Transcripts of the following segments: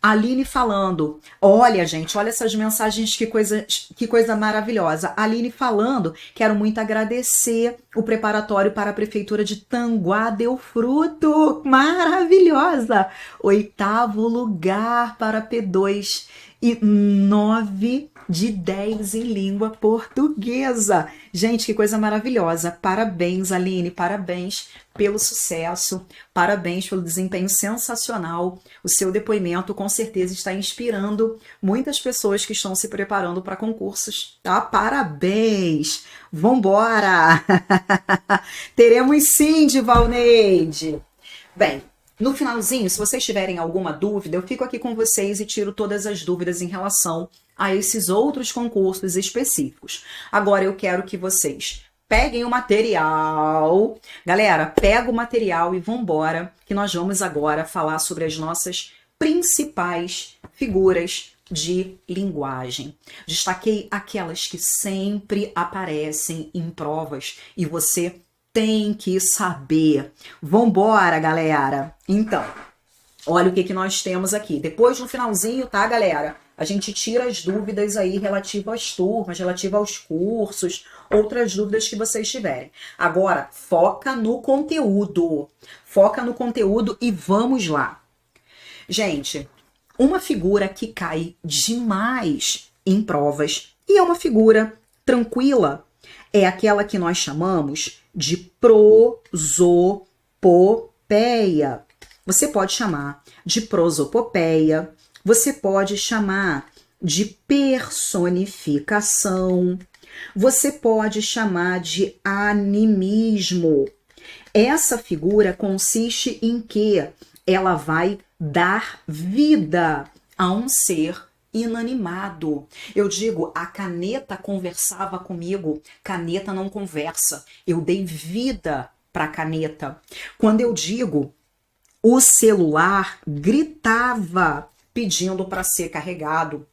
Aline falando, olha gente, olha essas mensagens, que coisa maravilhosa. Aline falando, quero muito agradecer o preparatório para a Prefeitura de Tanguá deu fruto, maravilhosa. 8º lugar para P2 e 9 de 10 em língua portuguesa. Gente, que coisa maravilhosa. Parabéns, Aline, parabéns pelo sucesso, parabéns pelo desempenho sensacional. O seu depoimento com certeza está inspirando muitas pessoas que estão se preparando para concursos, tá? Parabéns! Vambora! Teremos sim, Divalneide! Bem, no finalzinho, se vocês tiverem alguma dúvida, eu fico aqui com vocês e tiro todas as dúvidas em relação a esses outros concursos específicos. Agora eu quero que vocês peguem o material. Galera, pega o material e vambora, que nós vamos agora falar sobre as nossas principais figuras de linguagem. Destaquei aquelas que sempre aparecem em provas e você tem que saber. Vambora, galera! Então, olha o que nós temos aqui. Depois, no finalzinho, tá, galera? A gente tira as dúvidas aí relativas às turmas, relativas aos cursos, outras dúvidas que vocês tiverem. Agora, foca no conteúdo. Foca no conteúdo e vamos lá. Gente, uma figura que cai demais em provas e é uma figura tranquila é aquela que nós chamamos de prosopopeia. Você pode chamar de prosopopeia, você pode chamar de personificação, você pode chamar de animismo. Essa figura consiste em que ela vai dar vida a um ser inanimado. Eu digo, a caneta conversava comigo, caneta não conversa. Eu dei vida para a caneta. Quando eu digo, o celular gritava pedindo para ser carregado.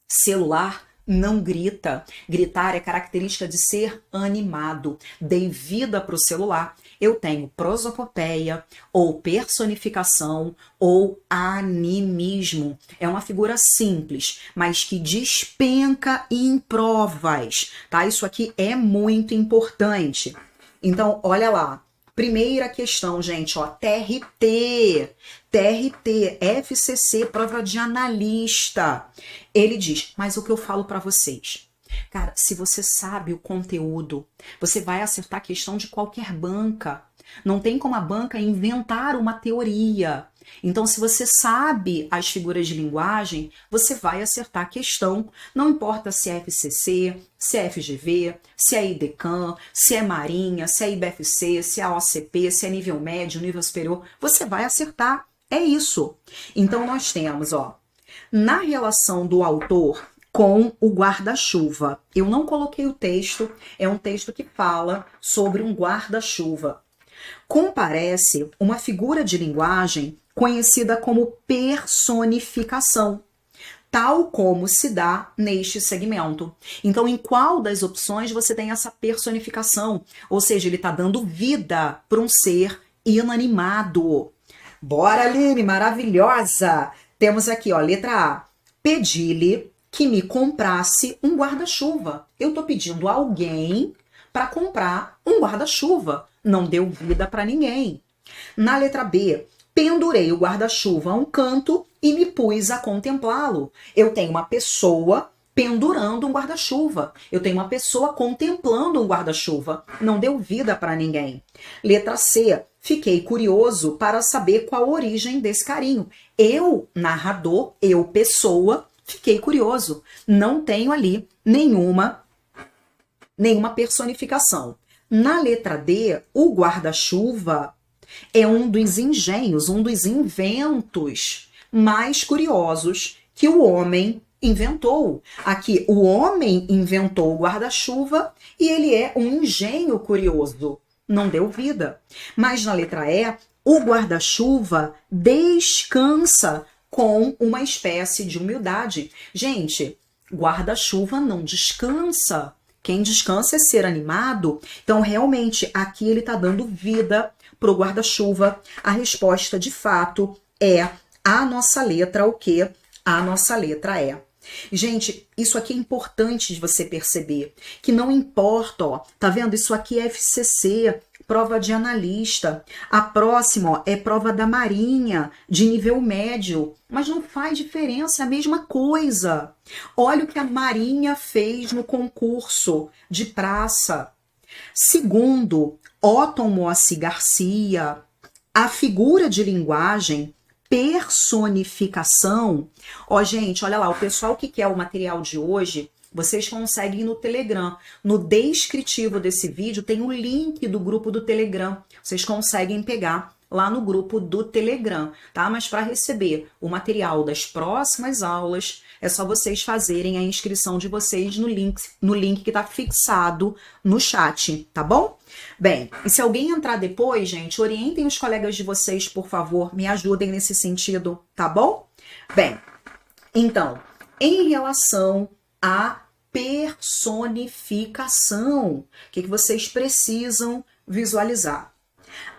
Celular não grita. Gritar é característica de ser animado. Dei vida para o celular. Eu tenho prosopopeia, ou personificação, ou animismo. É uma figura simples, mas que despenca em provas, tá? Isso aqui é muito importante. Então, olha lá. Primeira questão, gente, ó, TRT, FCC, prova de analista. Ele diz, mas o que eu falo para vocês? Cara, se você sabe o conteúdo, você vai acertar a questão de qualquer banca. Não tem como a banca inventar uma teoria. Então, se você sabe as figuras de linguagem, você vai acertar a questão. Não importa se é FCC, se é FGV, se é IDECAM, se é Marinha, se é IBFC, se é OCP, se é nível médio, nível superior, você vai acertar. É isso. Então, nós temos, ó, na relação do autor com o guarda-chuva. Eu não coloquei o texto, é um texto que fala sobre um guarda-chuva. Comparece uma figura de linguagem conhecida como personificação, tal como se dá neste segmento. Então, em qual das opções você tem essa personificação? Ou seja, ele está dando vida para um ser inanimado. Bora, Aline, maravilhosa! Temos aqui, ó, letra A. Pedi-lhe que me comprasse um guarda-chuva. Eu tô pedindo a alguém para comprar um guarda-chuva. Não deu vida para ninguém. Na letra B, pendurei o guarda-chuva a um canto e me pus a contemplá-lo. Eu tenho uma pessoa pendurando um guarda-chuva. Eu tenho uma pessoa contemplando um guarda-chuva. Não deu vida para ninguém. Letra C, fiquei curioso para saber qual a origem desse carinho. Eu, narrador, eu, pessoa, fiquei curioso. Não tenho ali nenhuma personificação. Na letra D, o guarda-chuva é um dos engenhos, um dos inventos mais curiosos que o homem inventou. Aqui, o homem inventou o guarda-chuva e ele é um engenho curioso. Não deu vida. Mas na letra E, o guarda-chuva descansa com uma espécie de humildade. Gente, guarda-chuva não descansa. Quem descansa é ser animado. Então, realmente, aqui ele está dando vida para o guarda-chuva. A resposta, de fato, é A nossa letra o quê? A nossa letra E. Gente, isso aqui é importante de você perceber, que não importa, ó, tá vendo? Isso aqui é FCC, prova de analista. A próxima, ó, é prova da Marinha, de nível médio, mas não faz diferença, é a mesma coisa. Olha o que a Marinha fez no concurso de praça. Segundo Otton Moacir Garcia, a figura de linguagem personificação. Ó, gente, olha lá, o pessoal que quer o material de hoje, vocês conseguem ir no Telegram. No descritivo desse vídeo tem o link do grupo do Telegram. Vocês conseguem pegar lá no grupo do Telegram, tá? Mas para receber o material das próximas aulas, é só vocês fazerem a inscrição de vocês no link que tá fixado no chat, tá bom? Bem, e se alguém entrar depois, gente, orientem os colegas de vocês, por favor, me ajudem nesse sentido, tá bom? Bem, então, em relação à personificação, o que vocês precisam visualizar?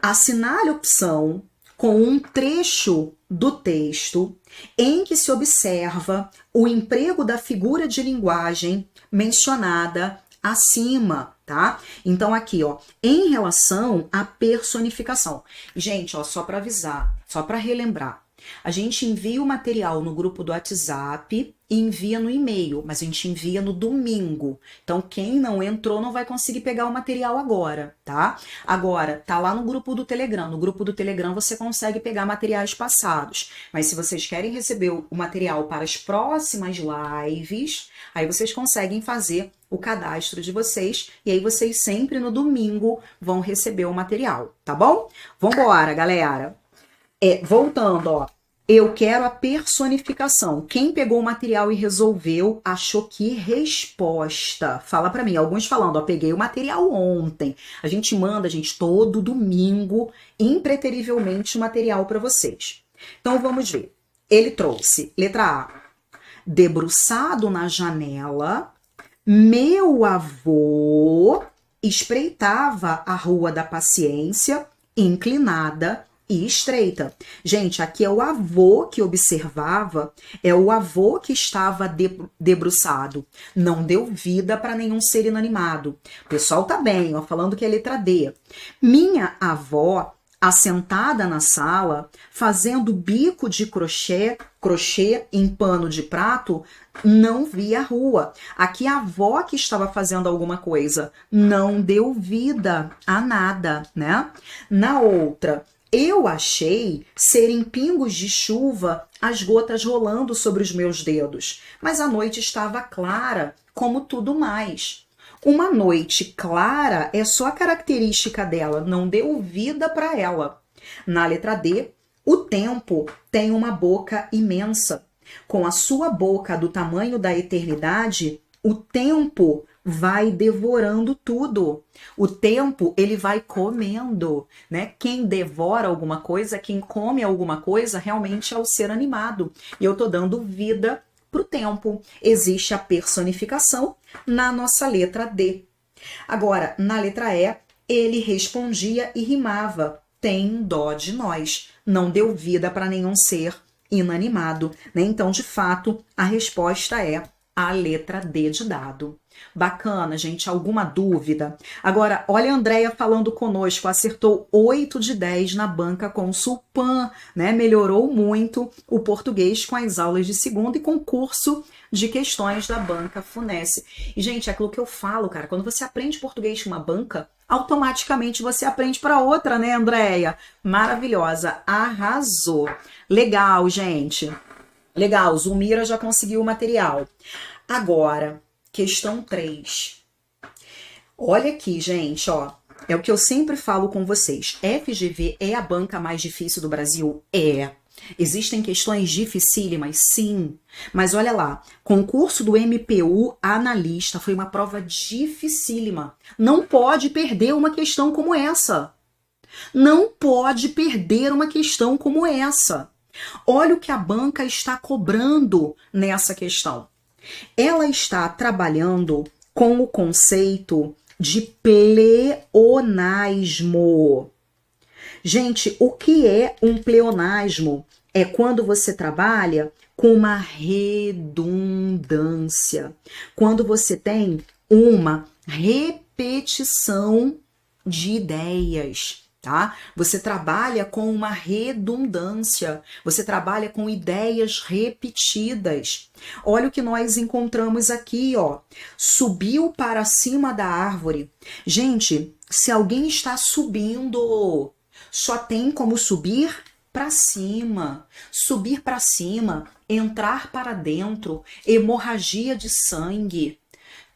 Assinale a opção com um trecho do texto em que se observa o emprego da figura de linguagem mencionada acima, tá? Então aqui, ó, em relação à personificação. Gente, ó, só para avisar, só para relembrar, a gente envia o material no grupo do WhatsApp e envia no e-mail, mas a gente envia no domingo. Então, quem não entrou não vai conseguir pegar o material agora, tá? Agora, tá lá no grupo do Telegram. No grupo do Telegram você consegue pegar materiais passados. Mas se vocês querem receber o material para as próximas lives, aí vocês conseguem fazer o cadastro de vocês e aí vocês sempre no domingo vão receber o material, tá bom? Vambora, galera! Voltando, ó. Eu quero a personificação. Quem pegou o material e resolveu, achou que resposta? Fala pra mim. Alguns falando, ó, peguei o material ontem. A gente manda, gente, todo domingo, impreterivelmente, o material para vocês. Então, vamos ver. Ele trouxe, letra A. Debruçado na janela, meu avô espreitava a Rua da Paciência, inclinada e estreita. Gente, aqui é o avô que observava, é o avô que estava debruçado. Não deu vida para nenhum ser inanimado. O pessoal tá bem, ó, falando que é letra D. Minha avó, assentada na sala, fazendo bico de crochê em pano de prato, não via a rua. Aqui a avó que estava fazendo alguma coisa, não deu vida a nada, né? Na outra, eu achei serem pingos de chuva as gotas rolando sobre os meus dedos, mas a noite estava clara, como tudo mais. Uma noite clara é só a característica dela, não deu vida para ela. Na letra D, o tempo tem uma boca imensa. Com a sua boca do tamanho da eternidade, o tempo vai devorando tudo. O tempo, ele vai comendo, né? Quem devora alguma coisa, quem come alguma coisa, realmente é o ser animado. E eu tô dando vida pro tempo. Existe a personificação na nossa letra D. Agora, na letra E, ele respondia e rimava. Tem dó de nós. Não deu vida para nenhum ser inanimado, né? Então, de fato, a resposta é a letra D de dado. Bacana, gente, alguma dúvida? Agora, olha a Andréia falando conosco, acertou 8 de 10 na banca com Sulpan, né? Melhorou muito o português com as aulas de segunda e concurso de questões da banca Funesse. E, gente, é aquilo que eu falo, cara, quando você aprende português com uma banca, automaticamente você aprende para outra, né, Andréia? Maravilhosa, arrasou. Legal, gente. Legal, Zulmira já conseguiu o material. Agora, questão 3. Olha aqui, gente, ó. É o que eu sempre falo com vocês. FGV é a banca mais difícil do Brasil? É. Existem questões dificílimas? Sim. Mas olha lá, concurso do MPU analista foi uma prova dificílima. Não pode perder uma questão como essa. Não pode perder uma questão como essa. Olha o que a banca está cobrando nessa questão. Ela está trabalhando com o conceito de pleonasmo. Gente, o que é um pleonasmo? é quando você trabalha com uma redundância. Quando você tem uma repetição de ideias, tá? Você trabalha com uma redundância, você trabalha com ideias repetidas. Olha o que nós encontramos aqui, ó. Subiu para cima da árvore. Gente, se alguém está subindo, só tem como subir para cima. Subir para cima, entrar para dentro, hemorragia de sangue,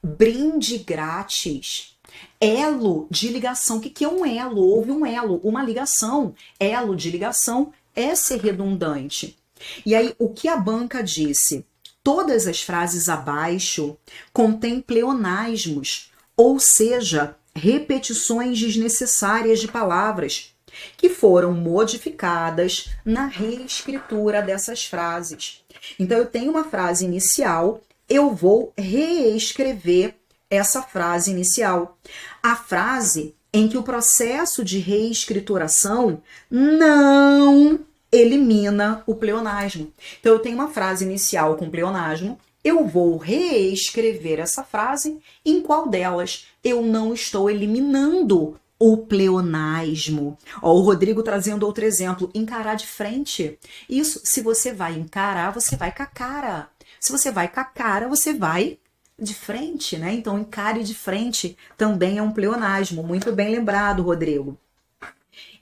brinde grátis. Elo de ligação. O que é um elo? Houve um elo, uma ligação. Elo de ligação é ser redundante. E aí, o que a banca disse? Todas as frases abaixo contêm pleonasmos, ou seja, repetições desnecessárias de palavras que foram modificadas na reescritura dessas frases. Então, eu tenho uma frase inicial, eu vou reescrever essa frase inicial. A frase em que o processo de reescrituração não elimina o pleonasmo. Então, eu tenho uma frase inicial com pleonasmo, eu vou reescrever essa frase, em qual delas eu não estou eliminando o pleonasmo. Ó, o Rodrigo trazendo outro exemplo, encarar de frente. Isso, se você vai encarar, você vai com a cara. Se você vai com a cara, você vai de frente, né? Então, encare de frente também é um pleonasmo. Muito bem lembrado, Rodrigo.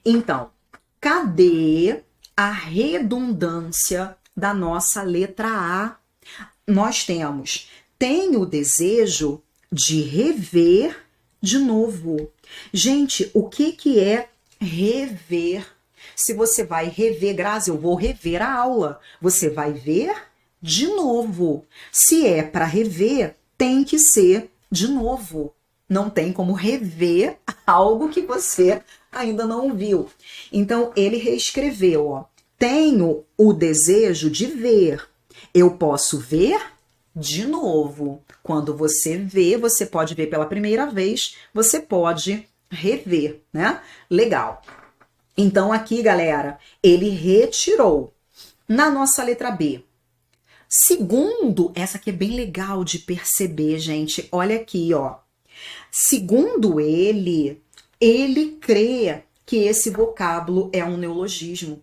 Então, cadê a redundância da nossa letra A? Nós temos, tenho o desejo de rever de novo. Gente, o que é rever? Se você vai rever, Grazi, eu vou rever a aula. Você vai ver de novo. Se é para rever, tem que ser de novo. Não tem como rever algo que você ainda não viu. Então, ele reescreveu, ó. Tenho o desejo de ver. Eu posso ver de novo. Quando você vê, você pode ver pela primeira vez, você pode rever, né? Legal. Então, aqui, galera, ele retirou. Na nossa letra B, segundo, essa aqui é bem legal de perceber, gente. Olha aqui, ó. Segundo ele crê que esse vocábulo é um neologismo.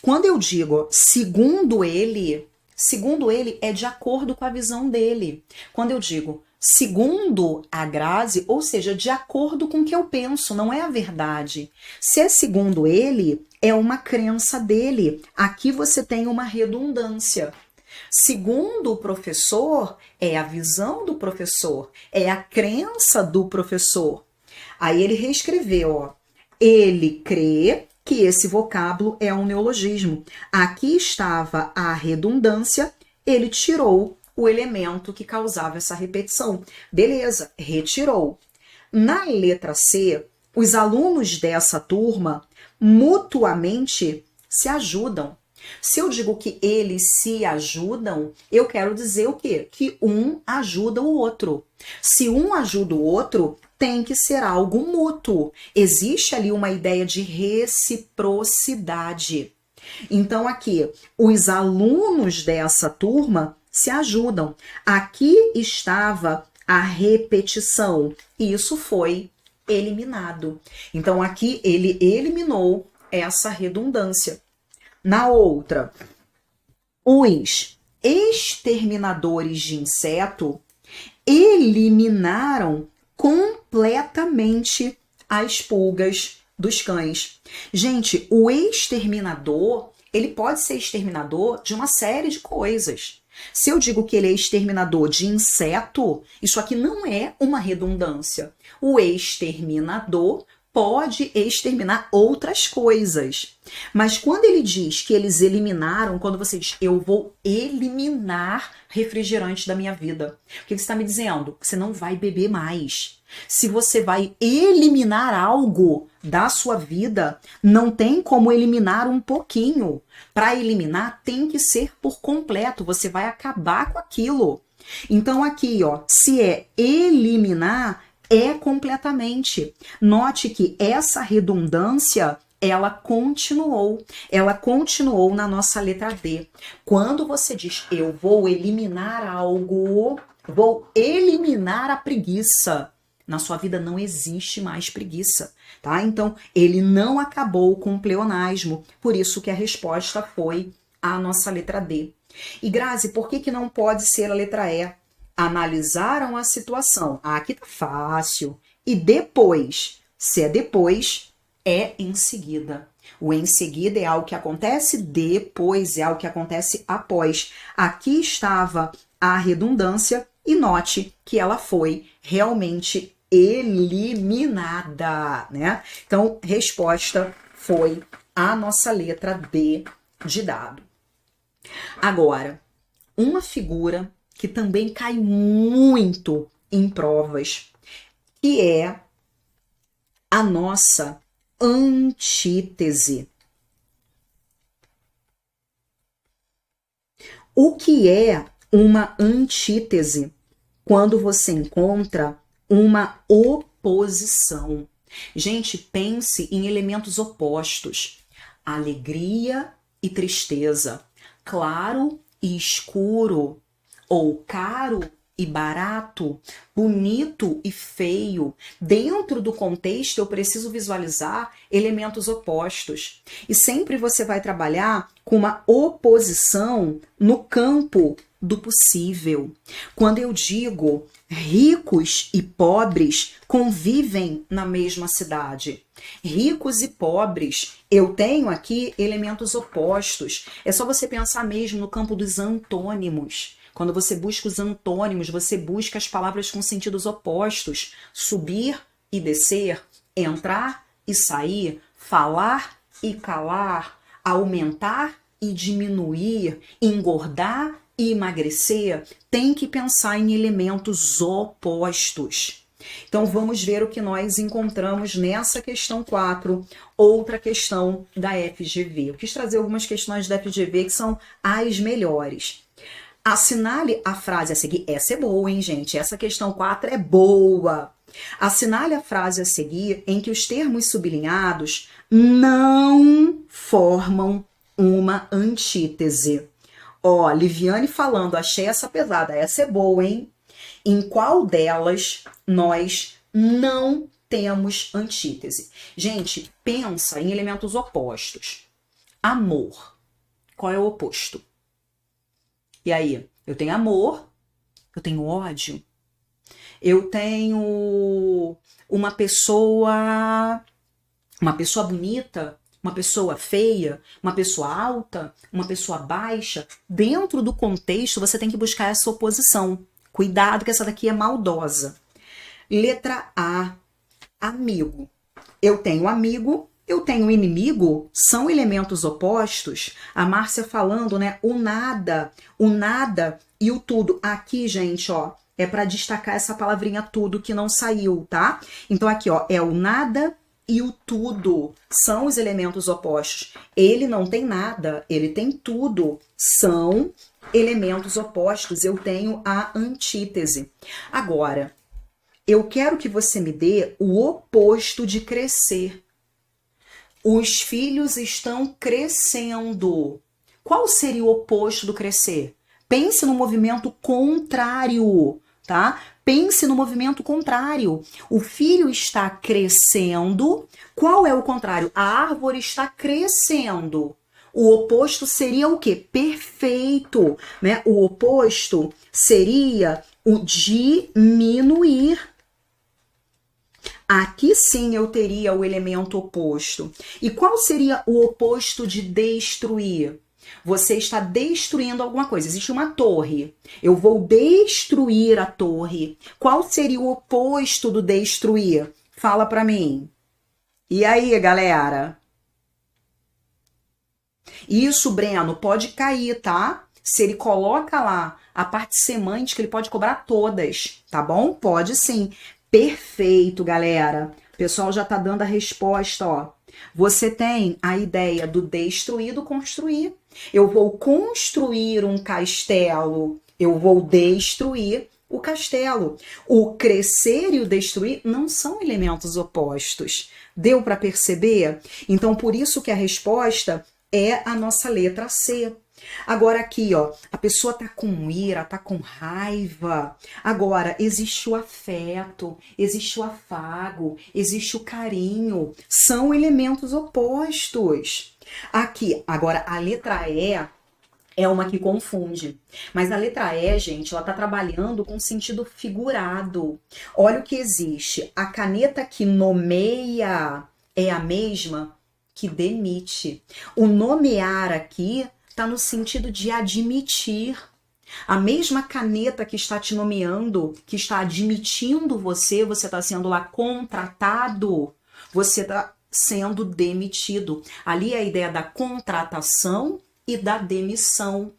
Quando eu digo segundo ele é de acordo com a visão dele. Quando eu digo segundo a Grazi, ou seja, de acordo com o que eu penso, não é a verdade. Se é segundo ele, é uma crença dele. Aqui você tem uma redundância. Segundo o professor, é a visão do professor, é a crença do professor. Aí ele reescreveu, ó. Ele crê que esse vocábulo é um neologismo. Aqui estava a redundância, ele tirou o elemento que causava essa repetição. Beleza, retirou. Na letra C, os alunos dessa turma mutuamente se ajudam. Se eu digo que eles se ajudam, eu quero dizer o quê? Que um ajuda o outro. Se um ajuda o outro, tem que ser algo mútuo. Existe ali uma ideia de reciprocidade. Então, aqui, os alunos dessa turma se ajudam. Aqui estava a repetição. E isso foi eliminado. Então, aqui ele eliminou essa redundância. Na outra, os exterminadores de inseto eliminaram completamente as pulgas dos cães. Gente, o exterminador, ele pode ser exterminador de uma série de coisas. Se eu digo que ele é exterminador de inseto, isso aqui não é uma redundância. O exterminador pode exterminar outras coisas. Mas quando ele diz que eles eliminaram, quando você diz, eu vou eliminar refrigerante da minha vida, o que você está me dizendo? Você não vai beber mais. Se você vai eliminar algo da sua vida, não tem como eliminar um pouquinho. Para eliminar, tem que ser por completo. Você vai acabar com aquilo. Então aqui, ó, se é eliminar, é completamente. Note que essa redundância ela continuou na nossa letra D. Quando você diz, eu vou eliminar algo, vou eliminar a preguiça, na sua vida não existe mais preguiça, tá? Então, ele não acabou com o pleonasmo, por isso que a resposta foi a nossa letra D. E Grazi, por que não pode ser a letra E? Analisaram a situação. Ah, aqui tá fácil. E depois, se é depois, é em seguida. O em seguida é algo que acontece depois, é algo que acontece após. Aqui estava a redundância e note que ela foi realmente eliminada, né? Então, resposta foi a nossa letra D de dado. Agora, uma figura que também cai muito em provas, que é a nossa antítese. O que é uma antítese? Quando você encontra uma oposição. Gente, pense em elementos opostos. Alegria e tristeza. Claro e escuro. Ou caro e barato, bonito e feio. Dentro do contexto, eu preciso visualizar elementos opostos. E sempre você vai trabalhar com uma oposição no campo do possível. Quando eu digo ricos e pobres convivem na mesma cidade. Ricos e pobres, eu tenho aqui elementos opostos. É só você pensar mesmo no campo dos antônimos. Quando você busca os antônimos, você busca as palavras com sentidos opostos. Subir e descer, entrar e sair, falar e calar, aumentar e diminuir, engordar e emagrecer. Tem que pensar em elementos opostos. Então vamos ver o que nós encontramos nessa questão 4, outra questão da FGV. Eu quis trazer algumas questões da FGV que são as melhores. Assinale a frase a seguir. Essa é boa, hein, gente? Essa questão 4 é boa. Assinale a frase a seguir em que os termos sublinhados não formam uma antítese. Ó, Liviane falando, achei essa pesada. Essa é boa, hein? Em qual delas nós não temos antítese? Gente, pensa em elementos opostos. Amor. Qual é o oposto? E aí, eu tenho amor, eu tenho ódio, eu tenho uma pessoa bonita, uma pessoa feia, uma pessoa alta, uma pessoa baixa. Dentro do contexto, você tem que buscar essa oposição. Cuidado que essa daqui é maldosa. Letra A, amigo. Eu tenho amigo, eu tenho inimigo, são elementos opostos. A Márcia falando, né? O nada e o tudo. Aqui, gente, ó, é para destacar essa palavrinha tudo que não saiu, tá? Então aqui, ó, é o nada e o tudo. São os elementos opostos. Ele não tem nada, ele tem tudo. São elementos opostos. Eu tenho a antítese. Agora, eu quero que você me dê o oposto de crescer. Os filhos estão crescendo. Qual seria o oposto do crescer? Pense no movimento contrário, tá? Pense no movimento contrário. O filho está crescendo. Qual é o contrário? A árvore está crescendo. O oposto seria o quê? Perfeito, né? O oposto seria o diminuir. Aqui sim eu teria o elemento oposto. E qual seria o oposto de destruir? Você está destruindo alguma coisa. Existe uma torre. Eu vou destruir a torre. Qual seria o oposto do destruir? Fala pra mim. E aí, galera? Isso, Breno, pode cair, tá? Se ele coloca lá a parte semântica, ele pode cobrar todas, tá bom? Pode sim. Perfeito, galera. O pessoal já tá dando a resposta, ó. Você tem a ideia do destruir, do construir. Eu vou construir um castelo, eu vou destruir o castelo. O crescer e o destruir não são elementos opostos. Deu para perceber? Então, por isso que a resposta é a nossa letra C. Agora aqui, ó, a pessoa tá com ira, tá com raiva. Agora, existe o afeto, existe o afago, existe o carinho. São elementos opostos. Aqui, agora, a letra E é uma que confunde. Mas a letra E, gente, ela tá trabalhando com sentido figurado. Olha o que existe. A caneta que nomeia é a mesma que demite. O nomear aqui está no sentido de admitir. A mesma caneta que está te nomeando, que está admitindo você está sendo lá contratado, você está sendo demitido. Ali é a ideia da contratação e da demissão.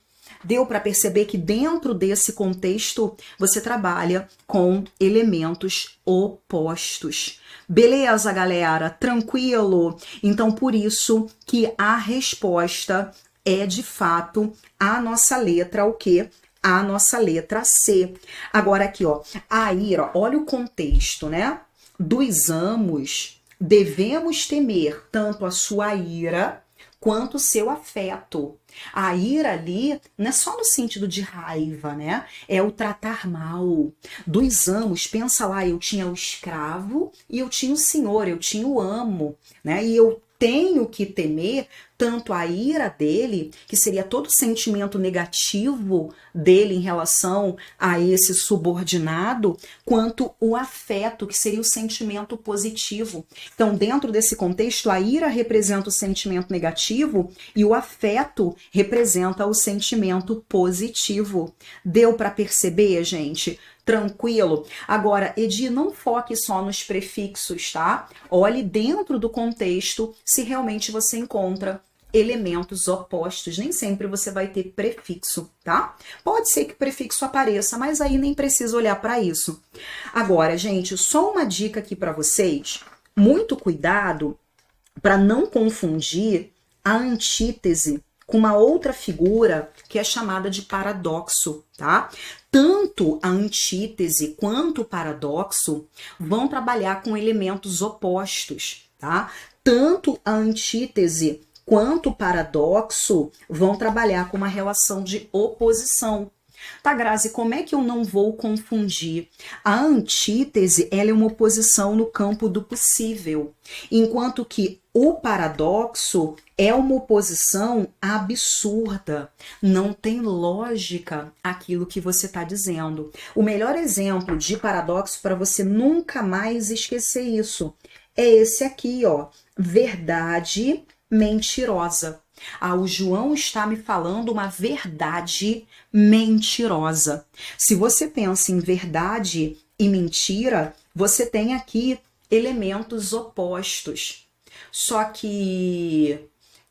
Deu para perceber que dentro desse contexto você trabalha com elementos opostos. Beleza, galera? Tranquilo? Então, por isso que a resposta é, de fato, a nossa letra, o quê? A nossa letra C. Agora aqui, ó, a ira, olha o contexto, né? Dos amos, devemos temer tanto a sua ira quanto o seu afeto. A ira ali não é só no sentido de raiva, né? É o tratar mal. Dos amos, pensa lá, eu tinha o escravo e eu tinha o senhor, eu tinha o amo, né? E eu tenho que temer tanto a ira dele, que seria todo sentimento negativo dele em relação a esse subordinado, quanto o afeto, que seria o sentimento positivo. Então, dentro desse contexto, a ira representa o sentimento negativo e o afeto representa o sentimento positivo. Deu para perceber, gente? Tranquilo? Agora, Edi, não foque só nos prefixos, tá? Olhe dentro do contexto se realmente você encontra elementos opostos. Nem sempre você vai ter prefixo, tá? Pode ser que prefixo apareça, mas aí nem precisa olhar para isso. Agora, gente, só uma dica aqui para vocês. Muito cuidado para não confundir a antítese com uma outra figura que é chamada de paradoxo, tá? Tanto a antítese quanto o paradoxo vão trabalhar com elementos opostos, tá? Tanto a antítese quanto o paradoxo vão trabalhar com uma relação de oposição. Tá, Grazi, como é que eu não vou confundir? A antítese, ela é uma oposição no campo do possível, enquanto que o paradoxo é uma oposição absurda. Não tem lógica aquilo que você está dizendo. O melhor exemplo de paradoxo para você nunca mais esquecer isso é esse aqui, ó. Verdade mentirosa. Ah, o João está me falando uma verdade mentirosa. Se você pensa em verdade e mentira, você tem aqui elementos opostos. Só que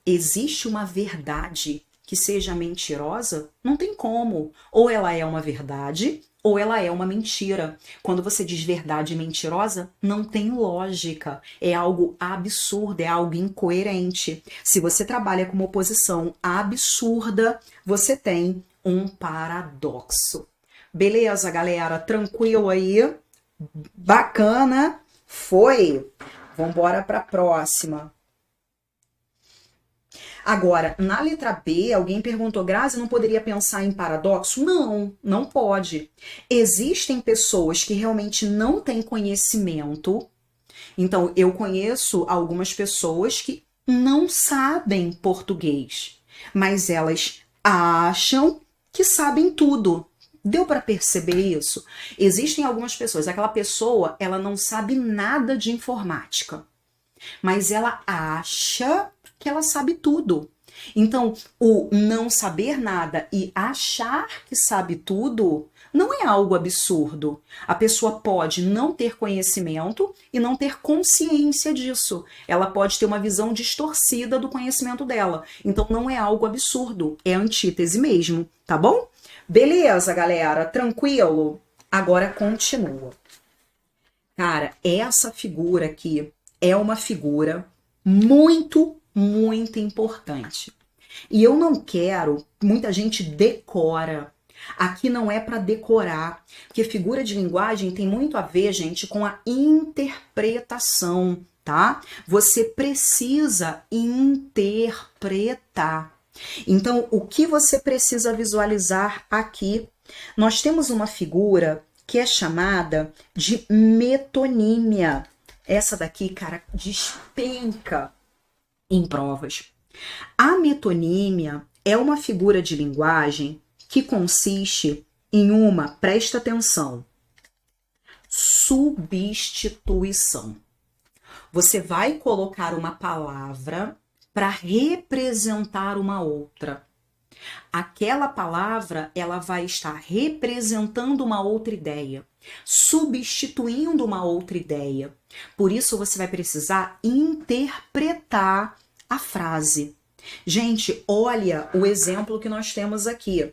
existe uma verdade que seja mentirosa? Não tem como. Ou ela é uma verdade, ou ela é uma mentira. Quando você diz verdade mentirosa, não tem lógica. É algo absurdo, é algo incoerente. Se você trabalha com uma oposição absurda, você tem um paradoxo. Beleza, galera? Tranquilo aí? Bacana? Foi? Vamos embora para a próxima. Agora, na letra B, alguém perguntou, Grazi, não poderia pensar em paradoxo? Não, não pode. Existem pessoas que realmente não têm conhecimento. Então, eu conheço algumas pessoas que não sabem português, mas elas acham que sabem tudo. Deu para perceber isso? Existem algumas pessoas, aquela pessoa, ela não sabe nada de informática, mas ela acha que ela sabe tudo. Então, o não saber nada e achar que sabe tudo não é algo absurdo. A pessoa pode não ter conhecimento e não ter consciência disso. Ela pode ter uma visão distorcida do conhecimento dela. Então, não é algo absurdo, é antítese mesmo, tá bom? Beleza, galera? Tranquilo? Agora continua. Cara, essa figura aqui é uma figura muito importante. E eu não quero, muita gente decora, Aqui não é para decorar, porque figura de linguagem tem muito a ver, gente, com a interpretação, tá? Você precisa interpretar. Então, o que você precisa visualizar aqui? Nós temos uma figura que é chamada de metonímia. Essa daqui, cara, despenca em provas. A metonímia é uma figura de linguagem que consiste em uma, presta atenção, substituição. Você vai colocar uma palavra para representar uma outra. Aquela palavra, ela vai estar representando uma outra ideia, substituindo uma outra ideia. Por isso, você vai precisar interpretar a frase. Gente, olha o exemplo que nós temos aqui.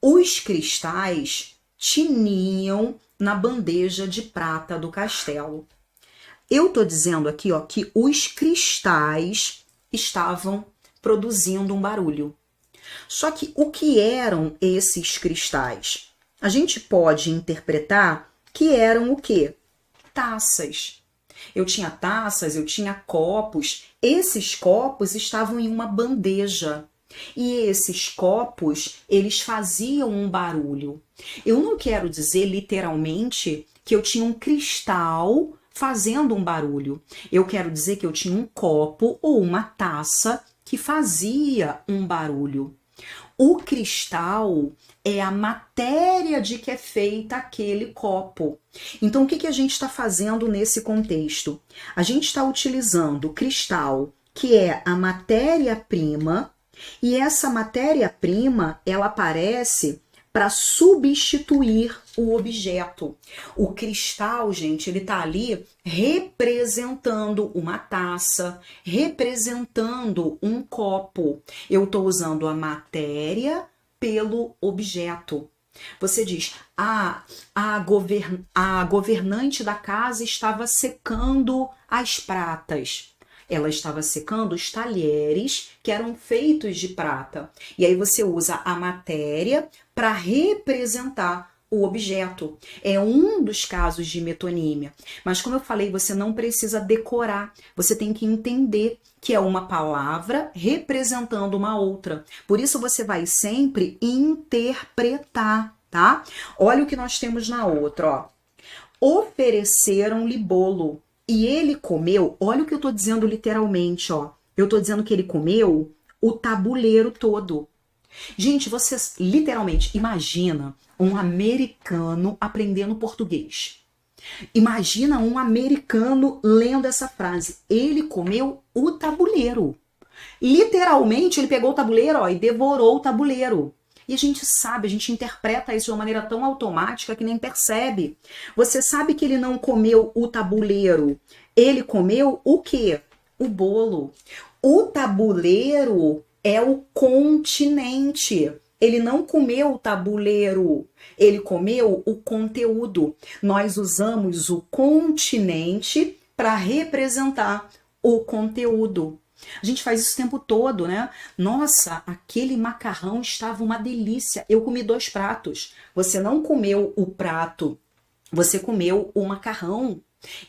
Os cristais tiniam na bandeja de prata do castelo. Eu tô dizendo aqui, ó, que os cristais estavam produzindo um barulho. Só que o que eram esses cristais? A gente pode interpretar que eram o quê? Taças. Eu tinha taças, eu tinha copos. Esses copos estavam em uma bandeja. E esses copos, eles faziam um barulho. Eu não quero dizer literalmente que eu tinha um cristal fazendo um barulho. Eu quero dizer que eu tinha um copo ou uma taça que fazia um barulho. O cristal é a matéria de que é feita aquele copo. Então, o que a gente está fazendo nesse contexto? A gente está utilizando o cristal, que é a matéria-prima, e essa matéria-prima, ela aparece para substituir o objeto. O cristal, gente, ele tá ali representando uma taça, representando um copo. Eu tô usando a matéria pelo objeto. Você diz, a governante da casa estava secando as pratas. Ela estava secando os talheres que eram feitos de prata. E aí você usa a matéria para representar o objeto. É um dos casos de metonímia. Mas como eu falei, você não precisa decorar. Você tem que entender que é uma palavra representando uma outra. Por isso você vai sempre interpretar, tá? Olha o que nós temos na outra, ó. Ofereceram-lhe bolo. E ele comeu, olha o que eu tô dizendo literalmente, ó. Eu tô dizendo que ele comeu o tabuleiro todo. Gente, você literalmente imagina um americano aprendendo português. Imagina um americano lendo essa frase. Ele comeu o tabuleiro. Literalmente, ele pegou o tabuleiro, ó, e devorou o tabuleiro. E a gente sabe, a gente interpreta isso de uma maneira tão automática que nem percebe. Você sabe que ele não comeu o tabuleiro. Ele comeu o quê? O bolo. O tabuleiro é o continente. Ele não comeu o tabuleiro. Ele comeu o conteúdo. Nós usamos o continente para representar o conteúdo. A gente faz isso o tempo todo, né? Nossa, aquele macarrão estava uma delícia. Eu comi 2 pratos. Você não comeu o prato, você comeu o macarrão.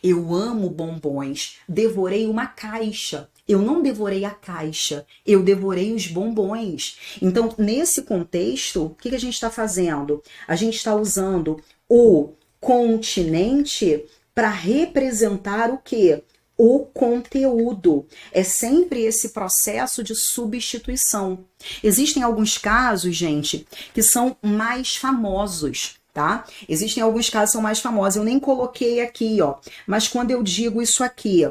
Eu amo bombons. Devorei uma caixa. Eu não devorei a caixa, eu devorei os bombons. Então, nesse contexto, o que a gente está fazendo? A gente está usando o continente para representar o quê? O conteúdo. É sempre esse processo de substituição. Existem alguns casos, gente, que são mais famosos, tá? Existem alguns casos que são mais famosos. Eu nem coloquei aqui, ó. Mas quando eu digo isso aqui,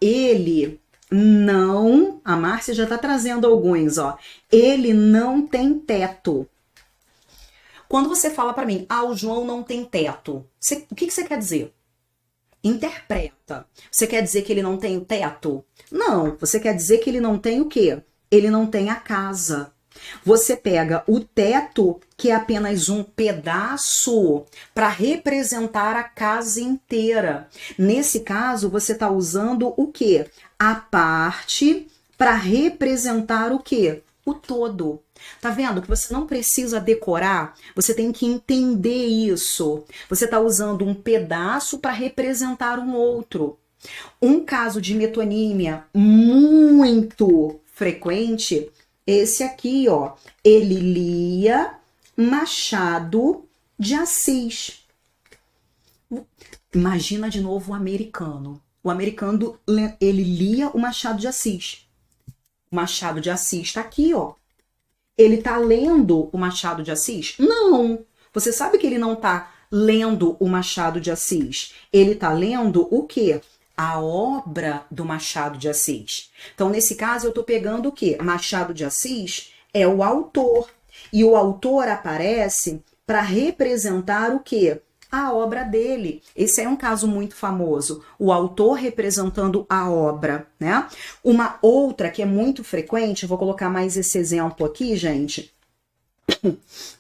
ele não... A Márcia já tá trazendo alguns, ó. Ele não tem teto. Quando você fala para mim, o João não tem teto, o que você quer dizer? Interpreta. Você quer dizer que ele não tem o teto? Não, você quer dizer que ele não tem o quê? Ele não tem a casa. Você pega o teto, que é apenas um pedaço, para representar a casa inteira. Nesse caso, você está usando o quê? A parte para representar o quê? O todo. Tá vendo que você não precisa decorar, você tem que entender isso. Você está usando um pedaço para representar um outro. Um caso de metonímia muito frequente, esse aqui, ó, Elilia Machado de Assis. Imagina de novo o americano. O americano, ele lia o Machado de Assis. O Machado de Assis está aqui, ó. Ele está lendo o Machado de Assis? Não. Você sabe que ele não está lendo o Machado de Assis. Ele está lendo o quê? A obra do Machado de Assis. Então, nesse caso, eu estou pegando o quê? Machado de Assis é o autor. E o autor aparece para representar o quê? A obra dele. Esse é um caso muito famoso. O autor representando a obra, né? Uma outra que é muito frequente, eu vou colocar mais esse exemplo aqui, gente.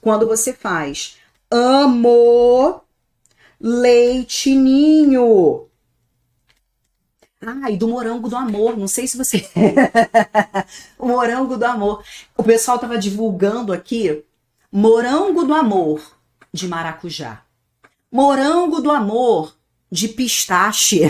Quando você faz amo leite ninho. Ah, e do morango do amor, não sei se você... O morango do amor. O pessoal tava divulgando aqui morango do amor de maracujá. Morango do amor de pistache.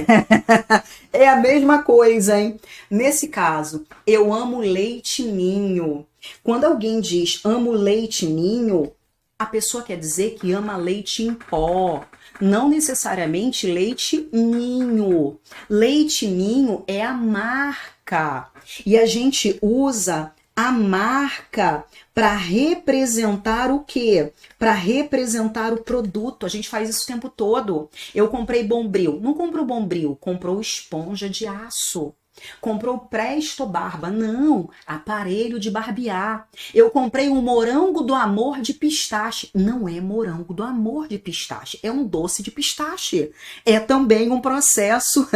É a mesma coisa, hein? Nesse caso, eu amo leite ninho. Quando alguém diz amo leite ninho, a pessoa quer dizer que ama leite em pó. Não necessariamente leite ninho. Leite ninho é a marca. E a gente usa a marca para representar o quê? Para representar o produto. A gente faz isso o tempo todo. Eu comprei Bombril. Não comprou Bombril, comprou esponja de aço. Comprou Presto Barba. Não, aparelho de barbear. Eu comprei um morango do amor de pistache. Não é morango do amor de pistache, é um doce de pistache. É também um processo.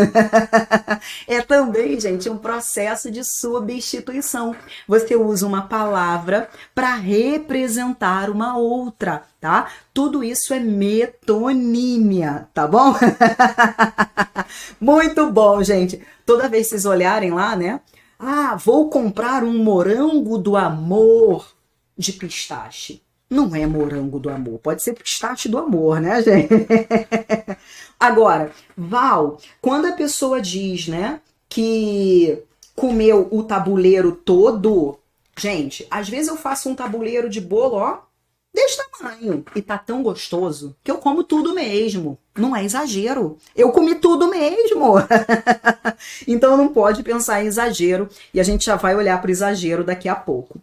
É também, gente, um processo de substituição. Você usa uma palavra para representar uma outra, tá? Tudo isso é metonímia, tá bom? Muito bom, gente. Toda vez que vocês olharem lá, né? Ah, vou comprar um morango do amor de pistache. Não é morango do amor, pode ser pistache do amor, né, gente? Agora, Val, quando a pessoa diz, né, que comeu o tabuleiro todo, gente, às vezes eu faço um tabuleiro de bolo, ó, desse tamanho. E tá tão gostoso que eu como tudo mesmo. Não é exagero. Eu comi tudo mesmo. Então não pode pensar em exagero. E a gente já vai olhar para o exagero daqui a pouco.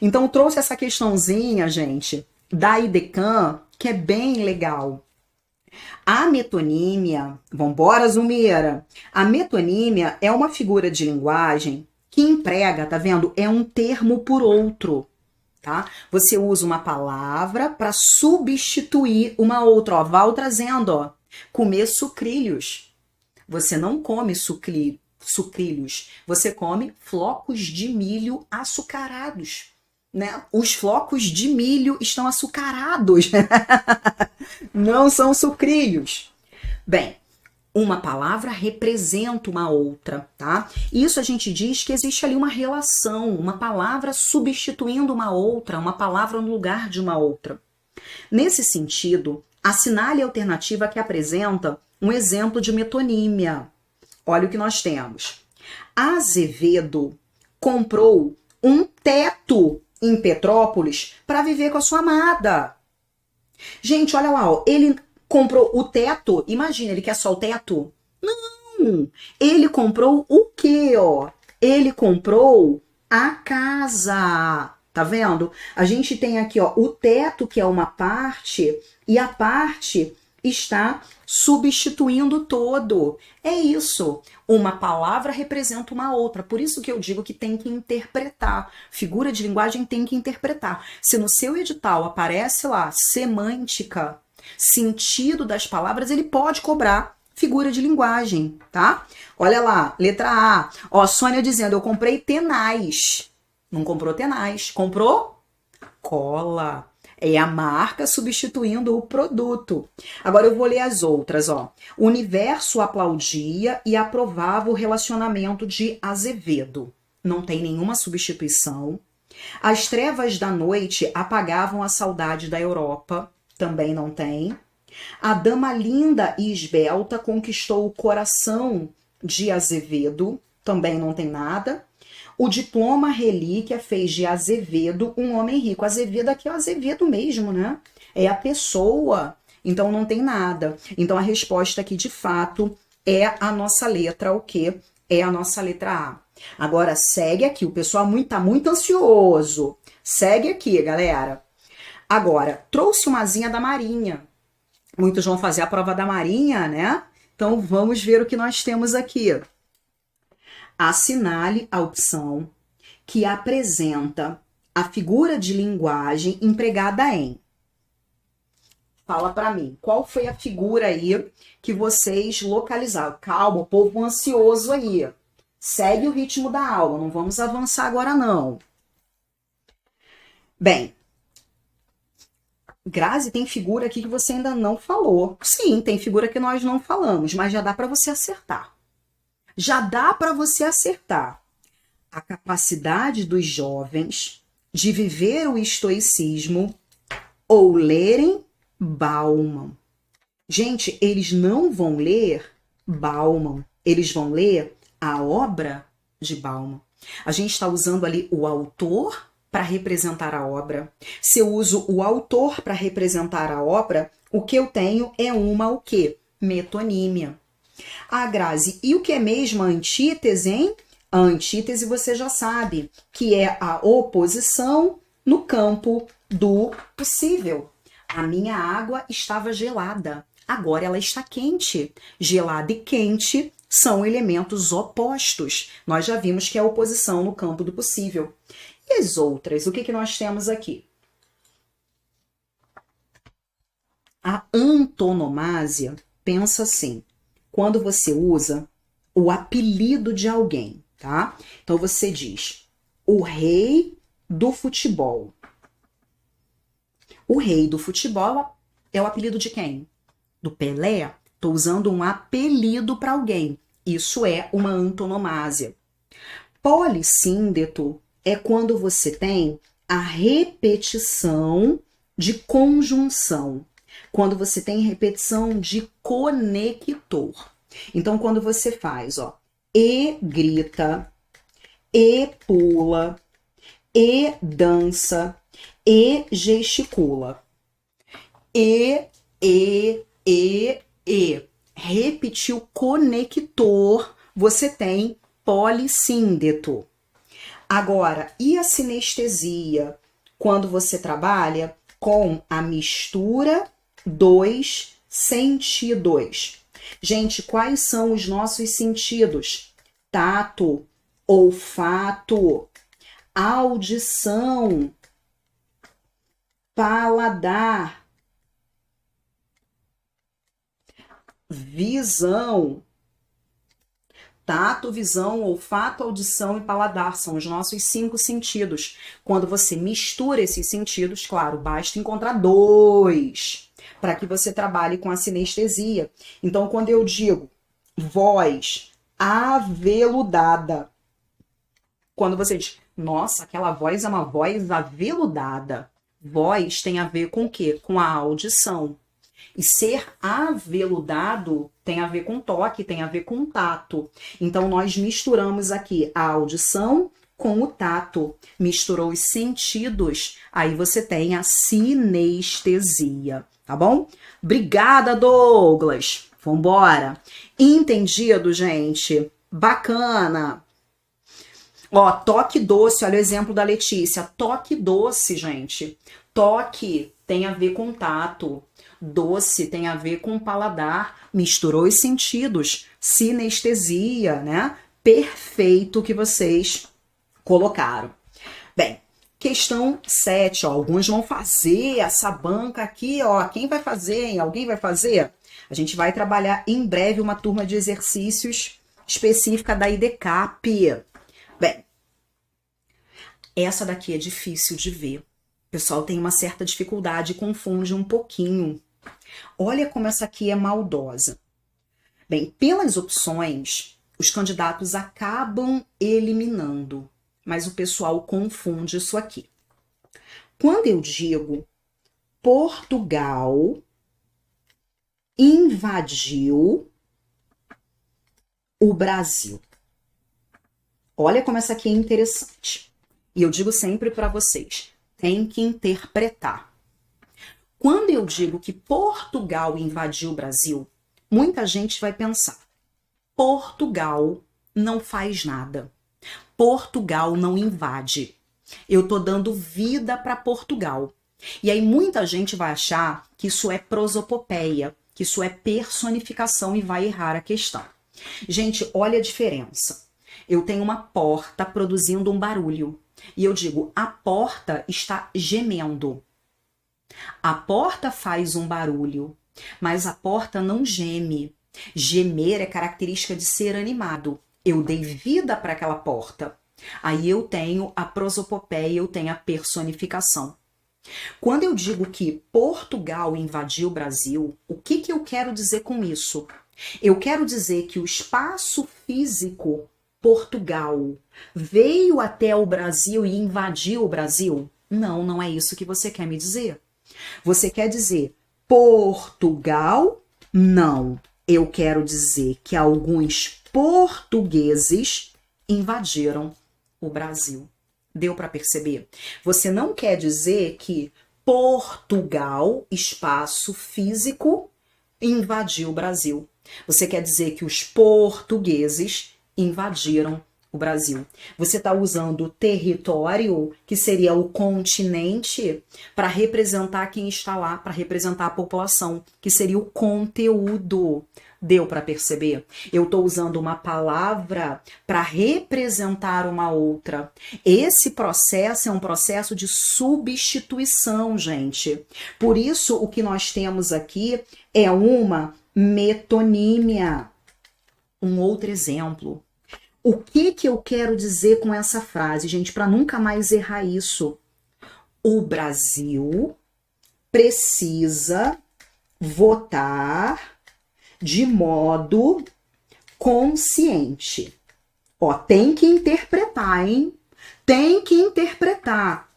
Então trouxe essa questãozinha, gente, da IDECAM, que é bem legal. A metonímia, vambora, Zumeira. A metonímia é uma figura de linguagem que emprega, tá vendo? É um termo por outro. Tá? Você usa uma palavra para substituir uma outra. Ó, Val trazendo, ó, comer sucrilhos. Você não come sucrilhos, você come flocos de milho açucarados. Né? Os flocos de milho estão açucarados. Não são sucrilhos. Bem, uma palavra representa uma outra, tá? Isso a gente diz que existe ali uma relação, uma palavra substituindo uma outra, uma palavra no lugar de uma outra. Nesse sentido, assinale a alternativa que apresenta um exemplo de metonímia. Olha o que nós temos. Azevedo comprou um teto em Petrópolis para viver com a sua amada. Gente, olha lá, ó, ele comprou o teto, imagina, ele quer só o teto? Não, ele comprou o quê, ó? Ele comprou a casa, tá vendo? A gente tem aqui, ó, o teto, que é uma parte, e a parte está substituindo o todo. É isso. Uma palavra representa uma outra. Por isso que eu digo que tem que interpretar. Figura de linguagem tem que interpretar. Se no seu edital aparece lá semântica, sentido das palavras, ele pode cobrar figura de linguagem, tá? Olha lá, letra A. Ó, Sônia dizendo, eu comprei tenaz. Não comprou tenaz, comprou cola. É a marca substituindo o produto. Agora eu vou ler as outras, ó. O universo aplaudia e aprovava o relacionamento de Azevedo. Não tem nenhuma substituição. As trevas da noite apagavam a saudade da Europa, também não tem. A dama linda e esbelta conquistou o coração de Azevedo, também não tem nada. O diploma relíquia fez de Azevedo um homem rico. Azevedo aqui é o Azevedo mesmo, né? É a pessoa, então não tem nada. Então a resposta aqui, de fato, é a nossa letra, o quê? É a nossa letra A. Agora segue aqui, o pessoal tá muito ansioso. Segue aqui, galera. Agora, trouxe uma asinha da Marinha. Muitos vão fazer a prova da Marinha, né? Então vamos ver o que nós temos aqui. Assinale a opção que apresenta a figura de linguagem empregada em. Fala para mim, qual foi a figura aí que vocês localizaram? Calma, o povo ansioso aí. Segue o ritmo da aula, não vamos avançar agora não. Bem, Grazi, tem figura aqui que você ainda não falou. Sim, tem figura que nós não falamos, mas já dá para você acertar. Já dá para você acertar. A capacidade dos jovens de viver o estoicismo ou lerem Bauman. Gente, eles não vão ler Bauman, eles vão ler a obra de Bauman. A gente está usando ali o autor para representar a obra. Se eu uso o autor para representar a obra, o que eu tenho é uma o quê? Metonímia. Ah, Grazi, e o que é mesmo a antítese, hein? A antítese você já sabe, que é a oposição no campo do possível. A minha água estava gelada, agora ela está quente. Gelada e quente são elementos opostos. Nós já vimos que é a oposição no campo do possível. E as outras? O que nós temos aqui? A antonomásia, pensa assim, quando você usa o apelido de alguém, tá? Então você diz, o rei do futebol. O rei do futebol é o apelido de quem? Do Pelé? Estou usando um apelido para alguém. Isso é uma antonomásia. Polissíndeto é quando você tem a repetição de conjunção. Quando você tem repetição de conector. Então, quando você faz, ó, e grita, e pula, e dança, e gesticula. E. Repetiu conector, você tem polissíndeto. Agora, e a sinestesia? Quando você trabalha com a mistura dos sentidos. Gente, quais são os nossos sentidos? Tato, olfato, audição, paladar, visão. Tato, visão, olfato, audição e paladar são os nossos 5 sentidos. Quando você mistura esses sentidos, claro, basta encontrar 2 para que você trabalhe com a sinestesia. Então, quando eu digo voz aveludada, quando você diz, nossa, aquela voz é uma voz aveludada, voz tem a ver com o quê? Com a audição. E ser aveludado tem a ver com toque, tem a ver com tato. Então, nós misturamos aqui a audição com o tato. Misturou os sentidos, aí você tem a sinestesia, tá bom? Obrigada, Douglas. Vambora. Entendido, gente? Bacana. Ó, toque doce, olha o exemplo da Letícia. Toque doce, gente. Toque tem a ver com tato. Doce tem a ver com paladar, misturou os sentidos, sinestesia, né? Perfeito que vocês colocaram. Bem, questão 7, ó, alguns vão fazer essa banca aqui, ó, quem vai fazer, hein? Alguém vai fazer? A gente vai trabalhar em breve uma turma de exercícios específica da IDCAP. Bem, essa daqui é difícil de ver. O pessoal tem uma certa dificuldade, confunde um pouquinho. Olha como essa aqui é maldosa. Bem, pelas opções, os candidatos acabam eliminando mas o pessoal confunde isso aqui. Quando eu digo Portugal invadiu o Brasil. Olha como essa aqui é interessante. E eu digo sempre para vocês, tem que interpretar. Quando eu digo que Portugal invadiu o Brasil, muita gente vai pensar, Portugal não faz nada. Portugal não invade. Eu tô dando vida para Portugal. E aí muita gente vai achar que isso é prosopopeia, que isso é personificação e vai errar a questão. Gente, olha a diferença. Eu tenho uma porta produzindo um barulho. E eu digo, a porta está gemendo. A porta faz um barulho, mas a porta não geme. Gemer é característica de ser animado. Eu dei vida para aquela porta. Aí eu tenho a prosopopeia, eu tenho a personificação. Quando eu digo que Portugal invadiu o Brasil, o que eu quero dizer com isso? Eu quero dizer que o espaço físico Portugal veio até o Brasil e invadiu o Brasil? Não, não é isso que você quer me dizer. Você quer dizer Portugal? Não. Eu quero dizer que alguns portugueses invadiram o Brasil. Deu para perceber? Você não quer dizer que Portugal, espaço físico, invadiu o Brasil. Você quer dizer que os portugueses invadiram o Brasil. Você está usando o território, que seria o continente, para representar quem está lá, para representar a população, que seria o conteúdo. Deu para perceber? Eu estou usando uma palavra para representar uma outra. Esse processo é um processo de substituição, gente. Por isso, o que nós temos aqui é uma metonímia. Um outro exemplo. O que eu quero dizer com essa frase, gente, para nunca mais errar isso? O Brasil precisa votar de modo consciente. Ó, tem que interpretar, hein? Tem que interpretar.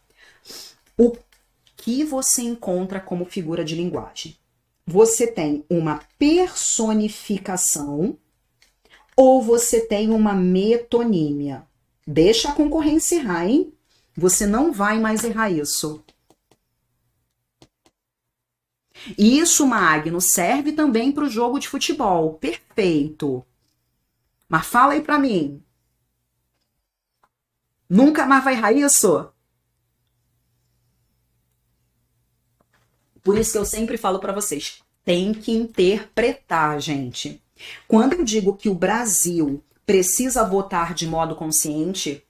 O que você encontra como figura de linguagem? Você tem uma personificação ou você tem uma metonímia? Deixa a concorrência errar, hein? Você não vai mais errar isso. Isso, Magno, serve também para o jogo de futebol. Perfeito. Mas fala aí para mim. Nunca mais vai errar isso? Por isso que eu sempre falo para vocês, tem que interpretar, gente. Quando eu digo que o Brasil precisa votar de modo consciente,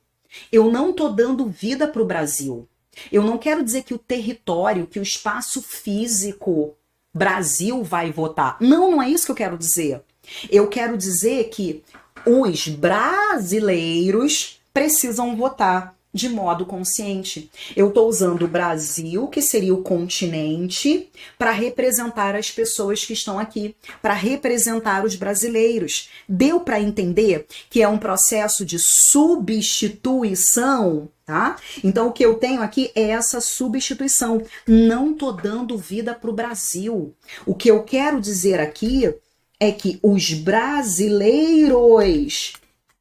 eu não tô dando vida para o Brasil. Eu não quero dizer que o território, que o espaço físico Brasil vai votar. Não, não é isso que eu quero dizer. Eu quero dizer que os brasileiros precisam votar de modo consciente. Eu estou usando o Brasil, que seria o continente, para representar as pessoas que estão aqui, para representar os brasileiros. Deu para entender que é um processo de substituição, tá? Então, o que eu tenho aqui é essa substituição. Não tô dando vida para o Brasil. O que eu quero dizer aqui é que os brasileiros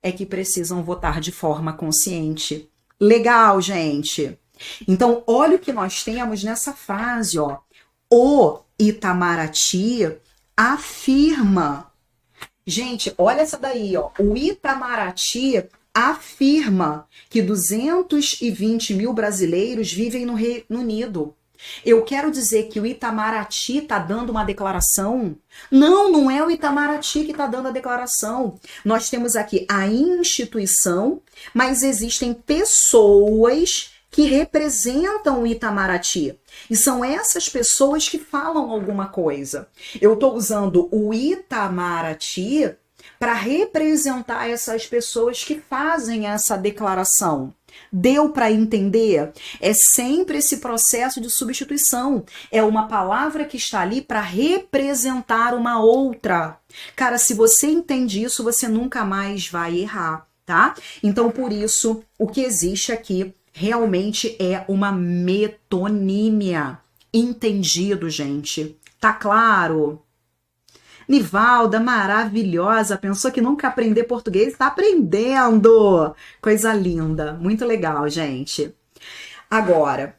é que precisam votar de forma consciente. Legal, gente. Então, olha o que nós temos nessa frase, ó. O Itamaraty afirma. Gente, olha essa daí, ó. O Itamaraty afirma que 220 mil brasileiros vivem no Reino Unido. Eu quero dizer que o Itamaraty está dando uma declaração? Não, não é o Itamaraty que está dando a declaração. Nós temos aqui a instituição, mas existem pessoas que representam o Itamaraty. E são essas pessoas que falam alguma coisa. Eu estou usando o Itamaraty para representar essas pessoas que fazem essa declaração. Deu para entender? É sempre esse processo de substituição. É uma palavra que está ali para representar uma outra. Cara, se você entende isso, você nunca mais vai errar. tá? Então, por isso, o que existe aqui realmente é uma metonímia. Entendido, gente? Tá claro? Nivalda, maravilhosa, pensou que nunca aprender português? Está aprendendo! Coisa linda, muito legal, gente. Agora,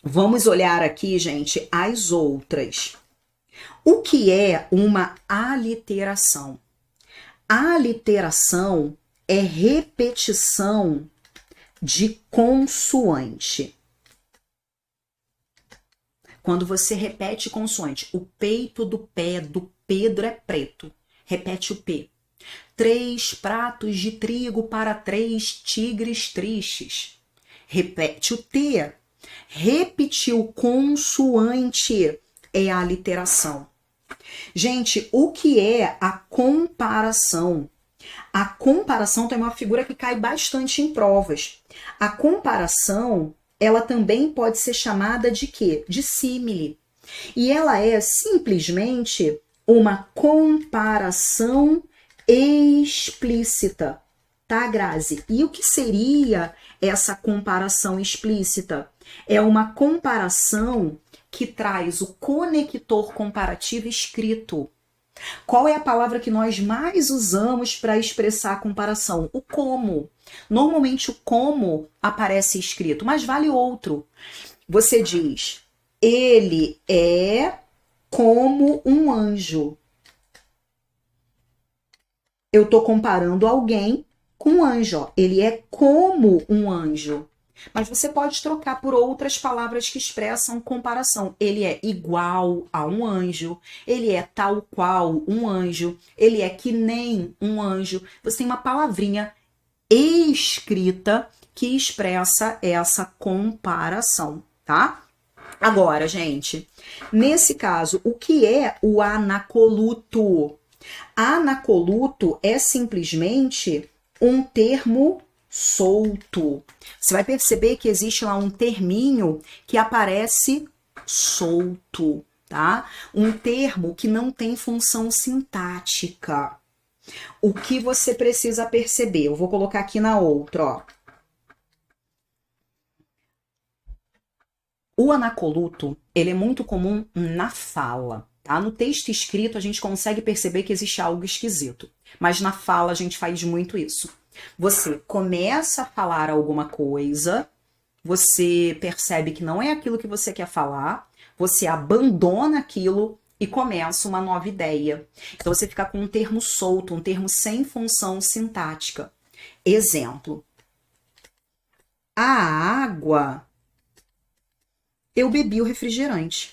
vamos olhar aqui, gente, as outras. O que é uma aliteração? A aliteração é repetição de consoante. Quando você repete consoante, o peito do pé do Pedro é preto. Repete o P. 3 pratos de trigo para 3 tigres tristes. Repete o T. Repetiu consoante é a aliteração. Gente, o que é a comparação? A comparação tem uma figura que cai bastante em provas. A comparação, ela também pode ser chamada de quê? De símile. E ela é simplesmente uma comparação explícita, tá, Grazi? E o que seria essa comparação explícita? É uma comparação que traz o conector comparativo escrito. Qual é a palavra que nós mais usamos para expressar a comparação? O como. Normalmente o como aparece escrito, mas vale outro. Você diz, ele é como um anjo. Eu estou comparando alguém com um anjo. Ó. Ele é como um anjo. Mas você pode trocar por outras palavras que expressam comparação. Ele é igual a um anjo. Ele é tal qual um anjo. Ele é que nem um anjo. Você tem uma palavrinha escrita que expressa essa comparação, tá? Agora, gente, nesse caso, o que é o anacoluto? Anacoluto é simplesmente um termo solto. Você vai perceber que existe lá um terminho que aparece solto, tá? Um termo que não tem função sintática. O que você precisa perceber? Eu vou colocar aqui na outra, ó. O anacoluto, ele é muito comum na fala, tá? No texto escrito a gente consegue perceber que existe algo esquisito, mas na fala a gente faz muito isso. Você começa a falar alguma coisa, você percebe que não é aquilo que você quer falar, você abandona aquilo e começa uma nova ideia. Então você fica com um termo solto, um termo sem função sintática. Exemplo. A água... Eu bebi o refrigerante.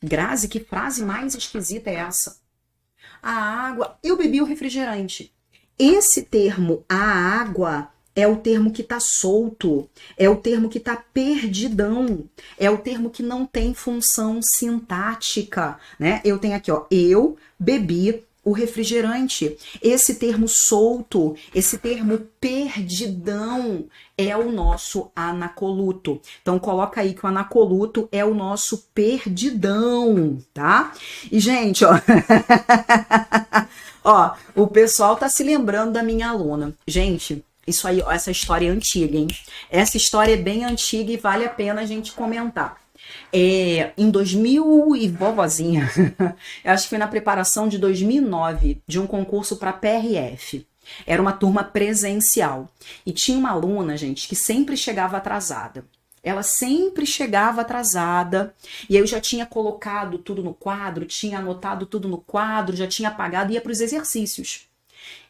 Grazi, que frase mais esquisita é essa? A água, eu bebi o refrigerante. Esse termo, a água, é o termo que tá solto, é o termo que tá perdidão, é o termo que não tem função sintática, né? Eu tenho aqui, ó, eu bebi o refrigerante. Esse termo solto, esse termo perdidão é o nosso anacoluto. Então coloca aí que o anacoluto é o nosso perdidão, tá? E gente, ó, ó, o pessoal tá se lembrando da minha aluna. Gente, isso aí, ó, essa história é antiga, hein? Essa história é bem antiga e vale a pena a gente comentar. Em 2000 e vovozinha, eu acho que foi na preparação de 2009 de um concurso para PRF. Era uma turma presencial e tinha uma aluna, gente, que sempre chegava atrasada. Ela sempre chegava atrasada e eu já tinha colocado tudo no quadro, tinha anotado tudo no quadro, já tinha apagado e ia para os exercícios.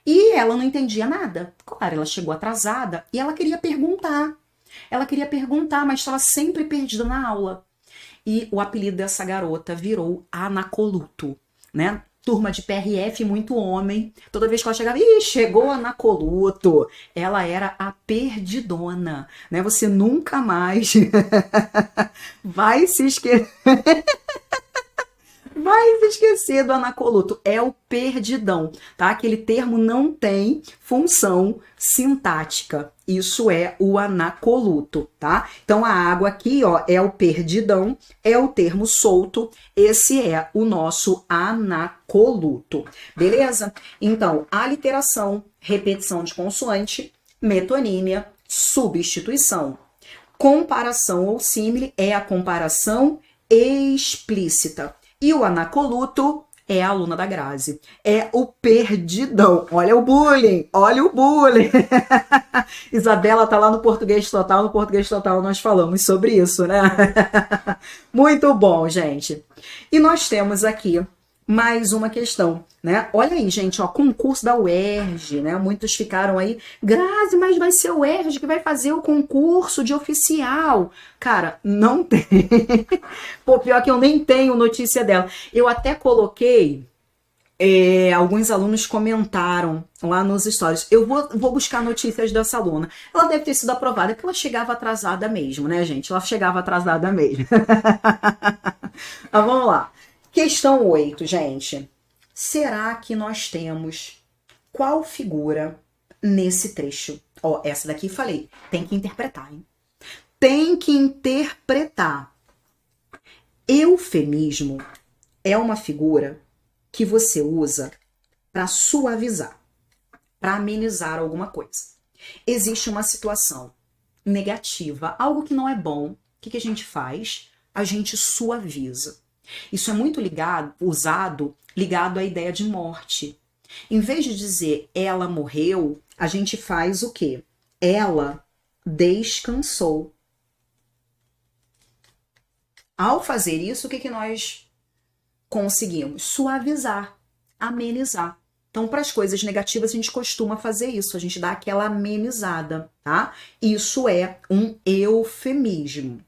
E ela não entendia nada. Claro, ela chegou atrasada e ela queria perguntar. Ela queria perguntar, mas estava sempre perdida na aula. E o apelido dessa garota virou Anacoluto, né? Turma de PRF, muito homem. Toda vez que ela chegava, ih, chegou Anacoluto. Ela era a perdidona, né? Você nunca mais vai se esquecer. mais esquecido anacoluto é o perdidão, tá? Aquele termo não tem função sintática. Isso é o anacoluto, tá? Então a água aqui, ó, é o perdidão, é o termo solto, esse é o nosso anacoluto, beleza? Então, aliteração, repetição de consoante, metonímia, substituição. Comparação ou símile é a comparação explícita. E o anacoluto é a aluna da Grazi. É o perdidão. Olha o bullying, olha o bullying. Isabela tá lá no Português Total. No Português Total nós falamos sobre isso, né? Muito bom, gente. E nós temos aqui mais uma questão, né? Olha aí, gente, ó, concurso da UERJ, né? Muitos ficaram aí, Grazi, mas vai ser o UERJ que vai fazer o concurso de oficial. Cara, não tem. Pô, pior que eu nem tenho notícia dela. Eu até coloquei, alguns alunos comentaram lá nos stories. Eu vou buscar notícias dessa aluna. Ela deve ter sido aprovada, porque ela chegava atrasada mesmo, né, gente? Ela chegava atrasada mesmo. Mas vamos lá. Questão 8, gente. Será que nós temos qual figura nesse trecho? Ó, essa daqui falei, tem que interpretar, hein? Tem que interpretar. Eufemismo é uma figura que você usa para suavizar, para amenizar alguma coisa. Existe uma situação negativa, algo que não é bom. O que a gente faz? A gente suaviza. Isso é muito ligado à ideia de morte. Em vez de dizer ela morreu, a gente faz o quê? Ela descansou. Ao fazer isso, o que nós conseguimos? Suavizar, amenizar. Então, para as coisas negativas, a gente costuma fazer isso, a gente dá aquela amenizada, tá? Isso é um eufemismo.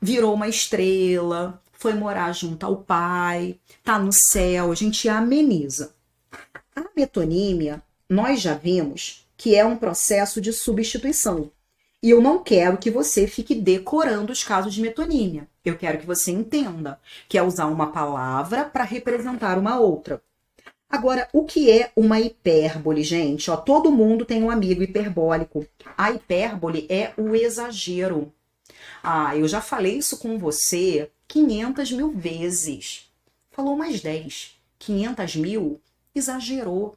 Virou uma estrela, foi morar junto ao pai, tá no céu, a gente ameniza. A metonímia, nós já vimos que é um processo de substituição. E eu não quero que você fique decorando os casos de metonímia. Eu quero que você entenda que é usar uma palavra para representar uma outra. Agora, o que é uma hipérbole, gente? Ó, todo mundo tem um amigo hiperbólico. A hipérbole é o exagero. Ah, eu já falei isso com você 500 mil vezes. Falou mais 10. 500 mil, exagerou.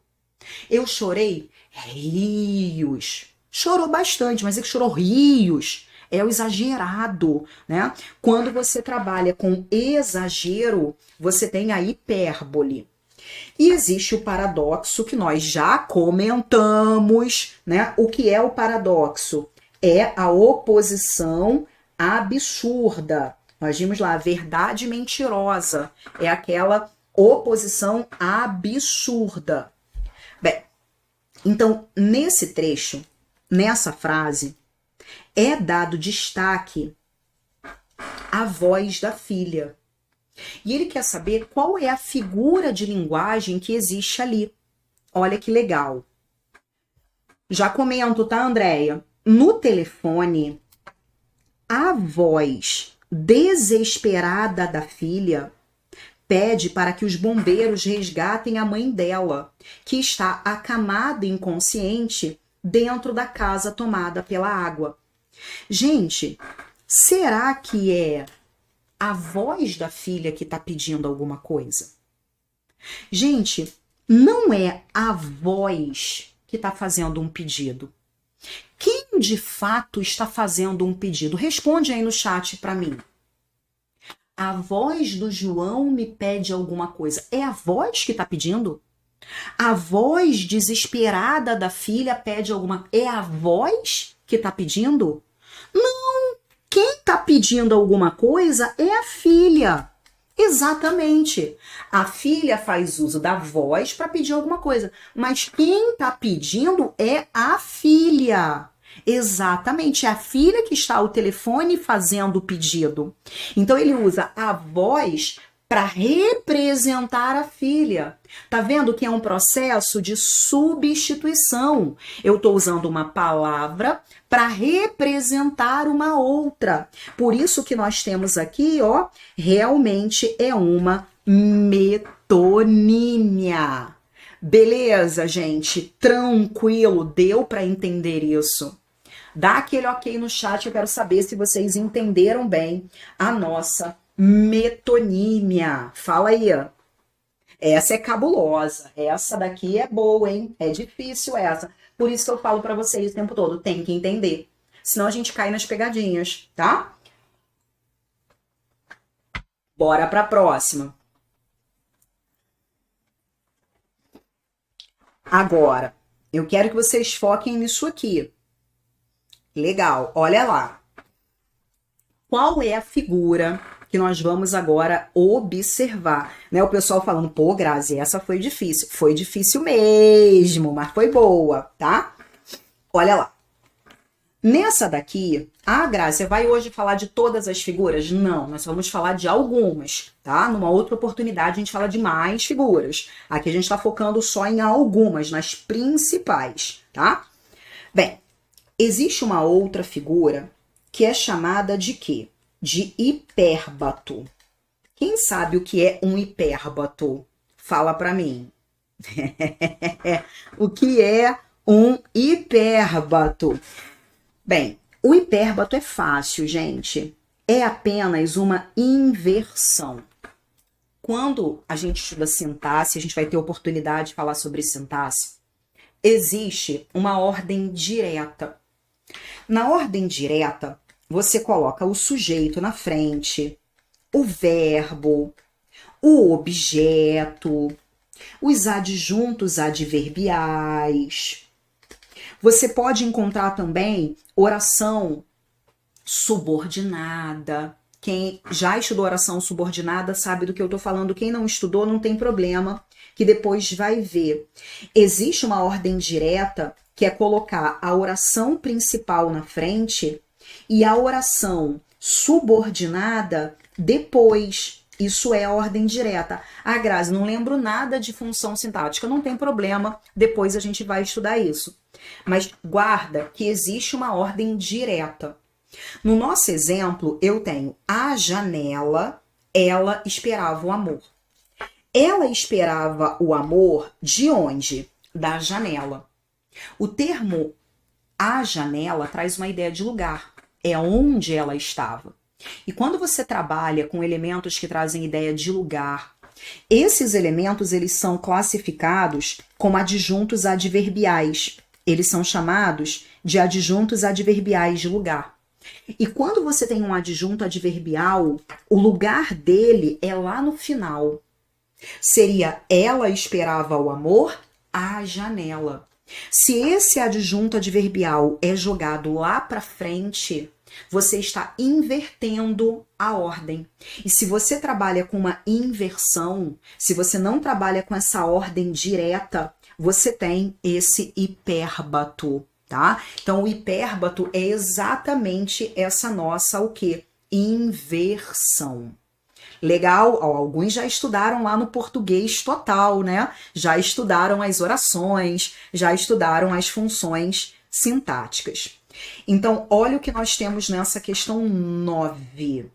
Eu chorei rios. Chorou bastante, mas é que chorou rios. É o exagerado, né? Quando você trabalha com exagero, você tem a hipérbole. E existe o paradoxo que nós já comentamos, né? O que é o paradoxo? É a oposição absurda. Nós vimos lá, a verdade mentirosa. É aquela oposição absurda. Bem, então, nesse trecho, nessa frase, é dado destaque à voz da filha. E ele quer saber qual é a figura de linguagem que existe ali. Olha que legal. Já comento, tá, Andréia? No telefone, a voz desesperada da filha pede para que os bombeiros resgatem a mãe dela, que está acamada inconsciente dentro da casa tomada pela água. Gente, será que é a voz da filha que está pedindo alguma coisa? Gente, não é a voz que está fazendo um pedido. Quem de fato está fazendo um pedido? Responde aí no chat para mim. A voz do João me pede alguma coisa. É a voz que está pedindo? A voz desesperada da filha pede alguma coisa. É a voz que está pedindo? Não! Quem está pedindo alguma coisa é a filha. Exatamente. A filha faz uso da voz para pedir alguma coisa. Mas quem está pedindo é a filha. Exatamente, é a filha que está ao telefone fazendo o pedido. Então ele usa a voz para representar a filha. Tá vendo que é um processo de substituição? Eu estou usando uma palavra para representar uma outra. Por isso que nós temos aqui, ó, realmente é uma Metonímia. Beleza, gente? Tranquilo? Deu para entender isso? Dá aquele ok no chat, eu quero saber se vocês entenderam bem a nossa metonímia. Fala aí. Essa é cabulosa. Essa daqui é boa, hein? É difícil essa. Por isso que eu falo para vocês o tempo todo, tem que entender. Senão a gente cai nas pegadinhas, tá? Bora para a próxima. Agora, eu quero que vocês foquem nisso aqui. Legal, olha lá. Qual é a figura que nós vamos agora observar? Né, o pessoal falando, pô, Grazi, essa foi difícil. Foi difícil mesmo, mas foi boa, tá? Olha lá. Nessa daqui, Grazi, você vai hoje falar de todas as figuras? Não, nós vamos falar de algumas, tá? Numa outra oportunidade a gente fala de mais figuras. Aqui a gente está focando só em algumas, nas principais, tá? Bem, existe uma outra figura que é chamada de quê? De hipérbato. Quem sabe o que é um hipérbato? Fala para mim. O que é um hipérbato? Bem, o hipérbato é fácil, gente. É apenas uma inversão. Quando a gente estuda sintaxe, a gente vai ter oportunidade de falar sobre sintaxe, existe uma ordem direta. Na ordem direta, você coloca o sujeito na frente, o verbo, o objeto, os adjuntos adverbiais. Você pode encontrar também oração subordinada. Quem já estudou oração subordinada sabe do que eu estou falando. Quem não estudou não tem problema, que depois vai ver. Existe uma ordem direta que é colocar a oração principal na frente e a oração subordinada depois. Isso é a ordem direta. Grazi, não lembro nada de função sintática. Não tem problema, depois a gente vai estudar isso. Mas guarda que existe uma ordem direta. No nosso exemplo, eu tenho a janela, ela esperava o amor. Ela esperava o amor de onde? Da janela. O termo a janela traz uma ideia de lugar. É onde ela estava. E quando você trabalha com elementos que trazem ideia de lugar, esses elementos eles são classificados como adjuntos adverbiais. Eles são chamados de adjuntos adverbiais de lugar. E quando você tem um adjunto adverbial, o lugar dele é lá no final. Seria ela esperava o amor à janela. Se esse adjunto adverbial é jogado lá para frente, você está invertendo a ordem. E se você trabalha com uma inversão, se você não trabalha com essa ordem direta, você tem esse hipérbato, tá? Então, o hipérbato é exatamente essa nossa, o quê? Inversão. Legal? Alguns já estudaram lá no português total, né? Já estudaram as orações, já estudaram as funções sintáticas. Então, olha o que nós temos nessa questão 9.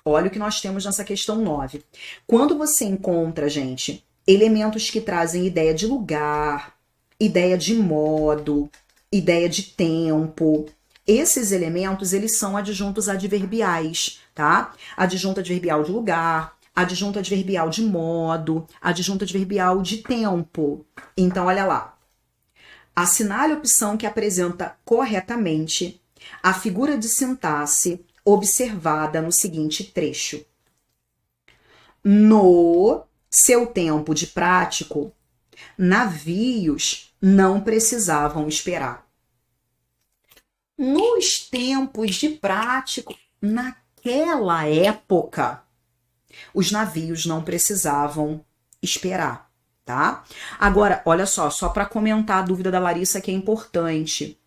Olha o que nós temos nessa questão 9. Quando você encontra, gente, elementos que trazem ideia de lugar, ideia de modo, ideia de tempo, esses elementos, eles são adjuntos adverbiais, tá? Adjunto adverbial de lugar, adjunto adverbial de modo, adjunto adverbial de tempo. Então, olha lá. Assinale a opção que apresenta corretamente a figura de sintaxe observada no seguinte trecho. No seu tempo de prático, navios não precisavam esperar. Nos tempos de prático, naquela época, os navios não precisavam esperar, tá? Agora, olha só para comentar a dúvida da Larissa que é importante.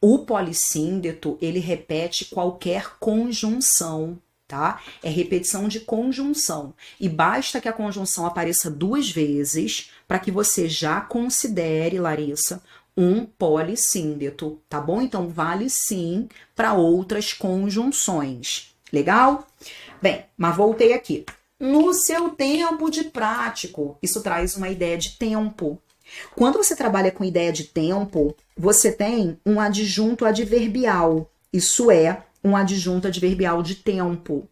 O polissíndeto, ele repete qualquer conjunção, tá? É repetição de conjunção. E basta que a conjunção apareça 2 vezes para que você já considere, Larissa, um polissíndeto, tá bom? Então, vale sim para outras conjunções. Legal? Bem, mas voltei aqui. no seu tempo de prático. Isso traz uma ideia de tempo. Quando você trabalha com ideia de tempo, você tem um adjunto adverbial. Isso é um adjunto adverbial de tempo.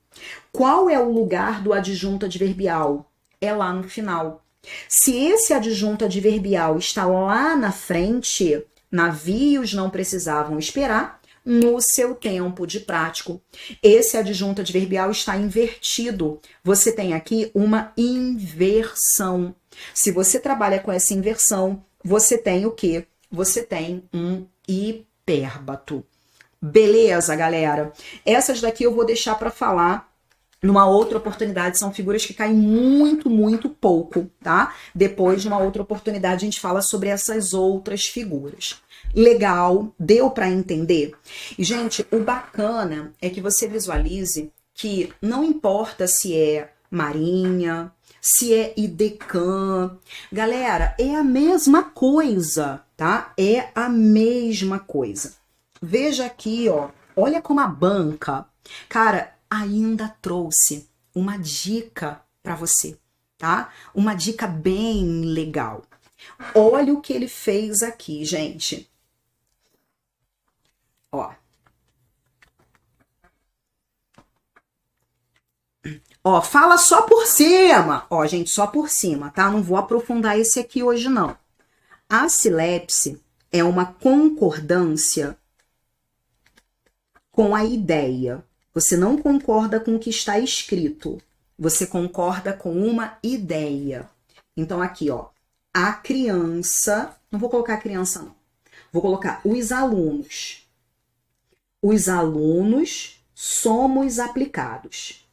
Qual é o lugar do adjunto adverbial? É lá no final. Se esse adjunto adverbial está lá na frente, navios não precisavam esperar, no seu tempo de prático. Esse adjunto adverbial está invertido. Você tem aqui uma inversão. Se você trabalha com essa inversão, você tem o quê? Você tem um hipérbato. Beleza, galera? Essas daqui eu vou deixar para falar numa outra oportunidade. São figuras que caem muito, muito pouco, tá? Depois, numa outra oportunidade, a gente fala sobre essas outras figuras. Legal? Deu para entender? E, gente, o bacana é que você visualize que não importa se é marinha, se é IDECAN. Galera, é a mesma coisa, tá? É a mesma coisa. Veja aqui, ó. Olha como a banca, cara, ainda trouxe uma dica para você, tá? Uma dica bem legal. Olha o que ele fez aqui, gente. Ó. Ó, fala só por cima. Ó, gente, só por cima, tá? Não vou aprofundar esse aqui hoje, não. A silepse é uma concordância com a ideia. Você não concorda com o que está escrito. Você concorda com uma ideia. Então, aqui, ó. A criança... Não vou colocar a criança, não. Vou colocar os alunos. Os alunos somos aplicados.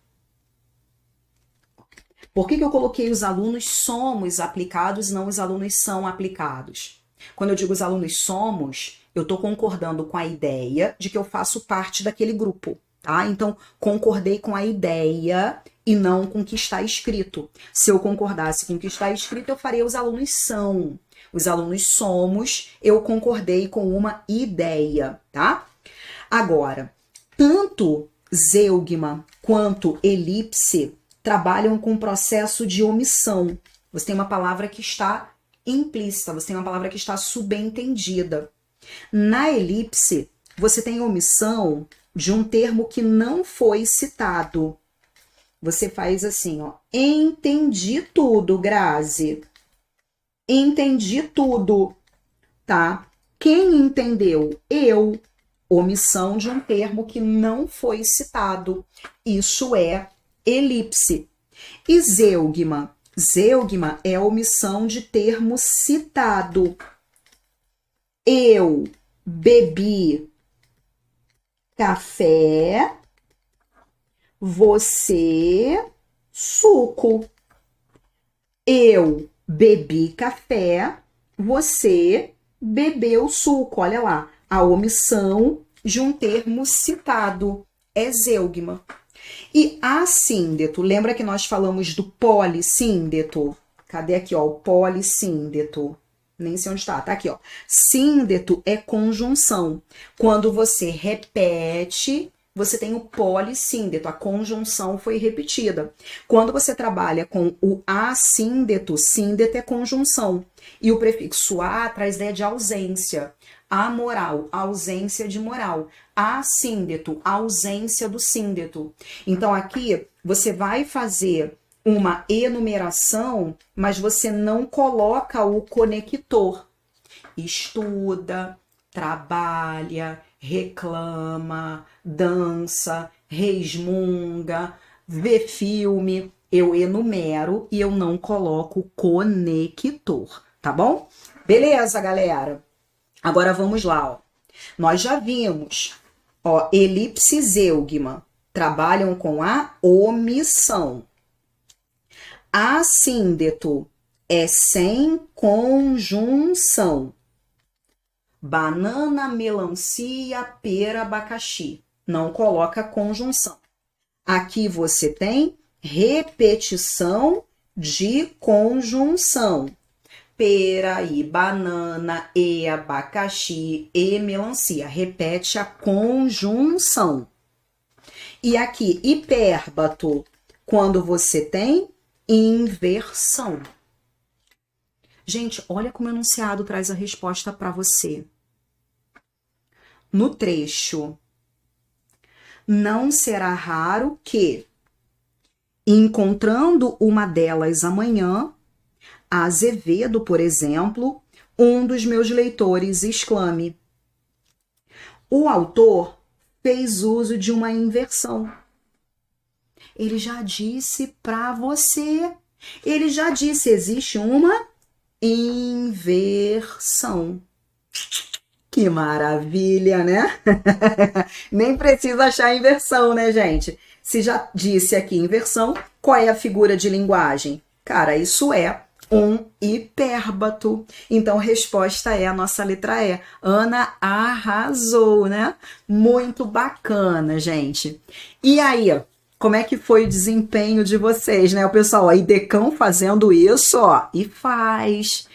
Por que eu coloquei os alunos somos aplicados e não os alunos são aplicados? Quando eu digo os alunos somos, eu estou concordando com a ideia de que eu faço parte daquele grupo, tá? Então, concordei com a ideia e não com o que está escrito. Se eu concordasse com o que está escrito, eu faria os alunos são. Os alunos somos, eu concordei com uma ideia, tá? Agora, tanto zeugma quanto elipse trabalham com o processo de omissão. Você tem uma palavra que está implícita, você tem uma palavra que está subentendida. Na elipse, você tem omissão de um termo que não foi citado. Você faz assim, ó. Entendi tudo, Grazi. Entendi tudo, tá? Quem entendeu? Eu. Omissão de um termo que não foi citado. Isso é elipse. E zeugma? Zeugma é a omissão de termo citado. Eu bebi café, você suco. Eu bebi café, você bebeu suco. Olha lá, a omissão de um termo citado é zeugma. E assíndeto, lembra que nós falamos do polissíndeto? Cadê aqui, ó, o polissíndeto? Nem sei onde tá, tá aqui, ó. Síndeto é conjunção. Quando você repete, você tem o polissíndeto, a conjunção foi repetida. Quando você trabalha com o assíndeto, síndeto é conjunção. E o prefixo a traz ideia de ausência. Amoral, ausência de moral. Assíndeto, ausência do síndeto. Então, aqui você vai fazer uma enumeração, mas você não coloca o conector. Estuda, trabalha, reclama, dança, resmunga, vê filme. Eu enumero e eu não coloco conector, tá bom? Beleza, galera? Agora vamos lá, ó. Nós já vimos, ó, elipse e zeugma trabalham com a omissão. Assíndeto é sem conjunção. Banana, melancia, pera, abacaxi. Não coloca conjunção. Aqui você tem repetição de conjunção. Pera e banana e abacaxi e melancia. Repete a conjunção. E aqui, hipérbato, quando você tem inversão. Gente, olha como o enunciado traz a resposta para você. No trecho, não será raro que, encontrando uma delas amanhã, Azevedo, por exemplo, um dos meus leitores exclame: o autor fez uso de uma inversão. Ele já disse para você. Ele já disse, existe uma inversão. Que maravilha, né? Nem precisa achar inversão, né, gente? Se já disse aqui inversão, qual é a figura de linguagem? Cara, isso é um hipérbato. Então, a resposta é a nossa letra E. Ana arrasou, né? Muito bacana, gente. E aí, como é que foi o desempenho de vocês, né? O pessoal aí, Decão fazendo isso, ó, e faz.